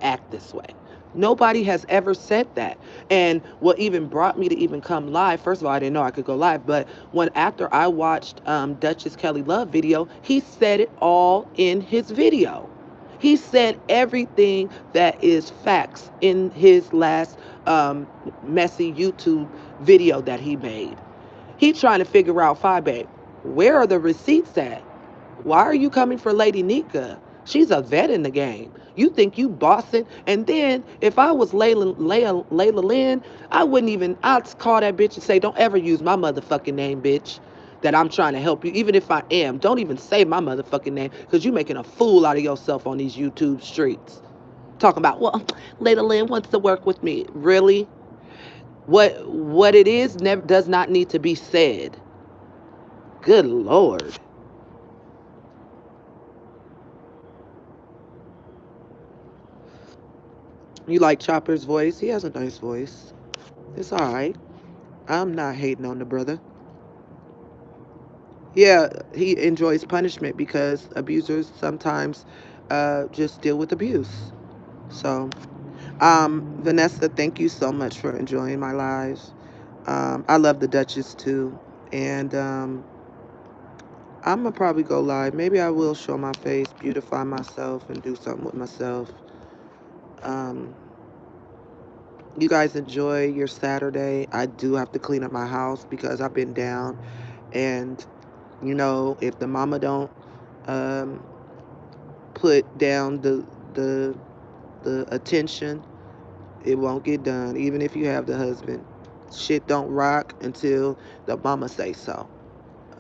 act this way. Nobody has ever said that. And what even brought me to even come live, first of all, I didn't know I could go live, but when after I watched Dutchess Kelly Love video, he said it all in his video. He said everything that is facts in his last messy YouTube video that he made. He's trying to figure out, babe, where are the receipts at? Why are you coming for Lady Nika? She's a vet in the game. You think you bossing? And then if I was Layla Lynn, I wouldn't even, I'd call that bitch and say, don't ever use my motherfucking name, bitch. That I'm trying to help you. Even if I am, don't even say my motherfucking name because you're making a fool out of yourself on these YouTube streets. Talking about, well, Layla Lynn wants to work with me. Really? What it is never does not need to be said. Good Lord. You like Chopper's voice? He has a nice voice. It's all right. I'm not hating on the brother. Yeah, he enjoys punishment because abusers sometimes just deal with abuse. So, Vanessa, thank you so much for enjoying my lives. I love the Duchess too. And I'm going to probably go live. Maybe I will show my face, beautify myself, and do something with myself. Um, you guys enjoy your Saturday. I do have to clean up my house because I've been down. And, if the mama don't um, put down the, the attention, it won't get done. Even if you have the husband. Shit don't rock until the mama say so.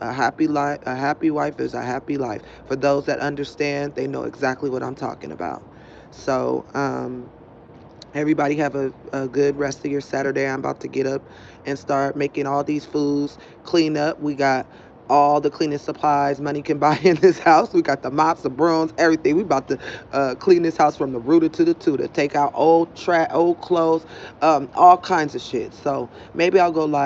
A happy wife is a happy life. For those that understand, they know exactly what I'm talking about. So, everybody have a good rest of your Saturday. I'm about to get up and start making all these foods, clean up. We got all the cleaning supplies money can buy in this house. We got the mops, the brooms, everything. We about to clean this house from the rooter to the tutor, take out old clothes, all kinds of shit. So maybe I'll go live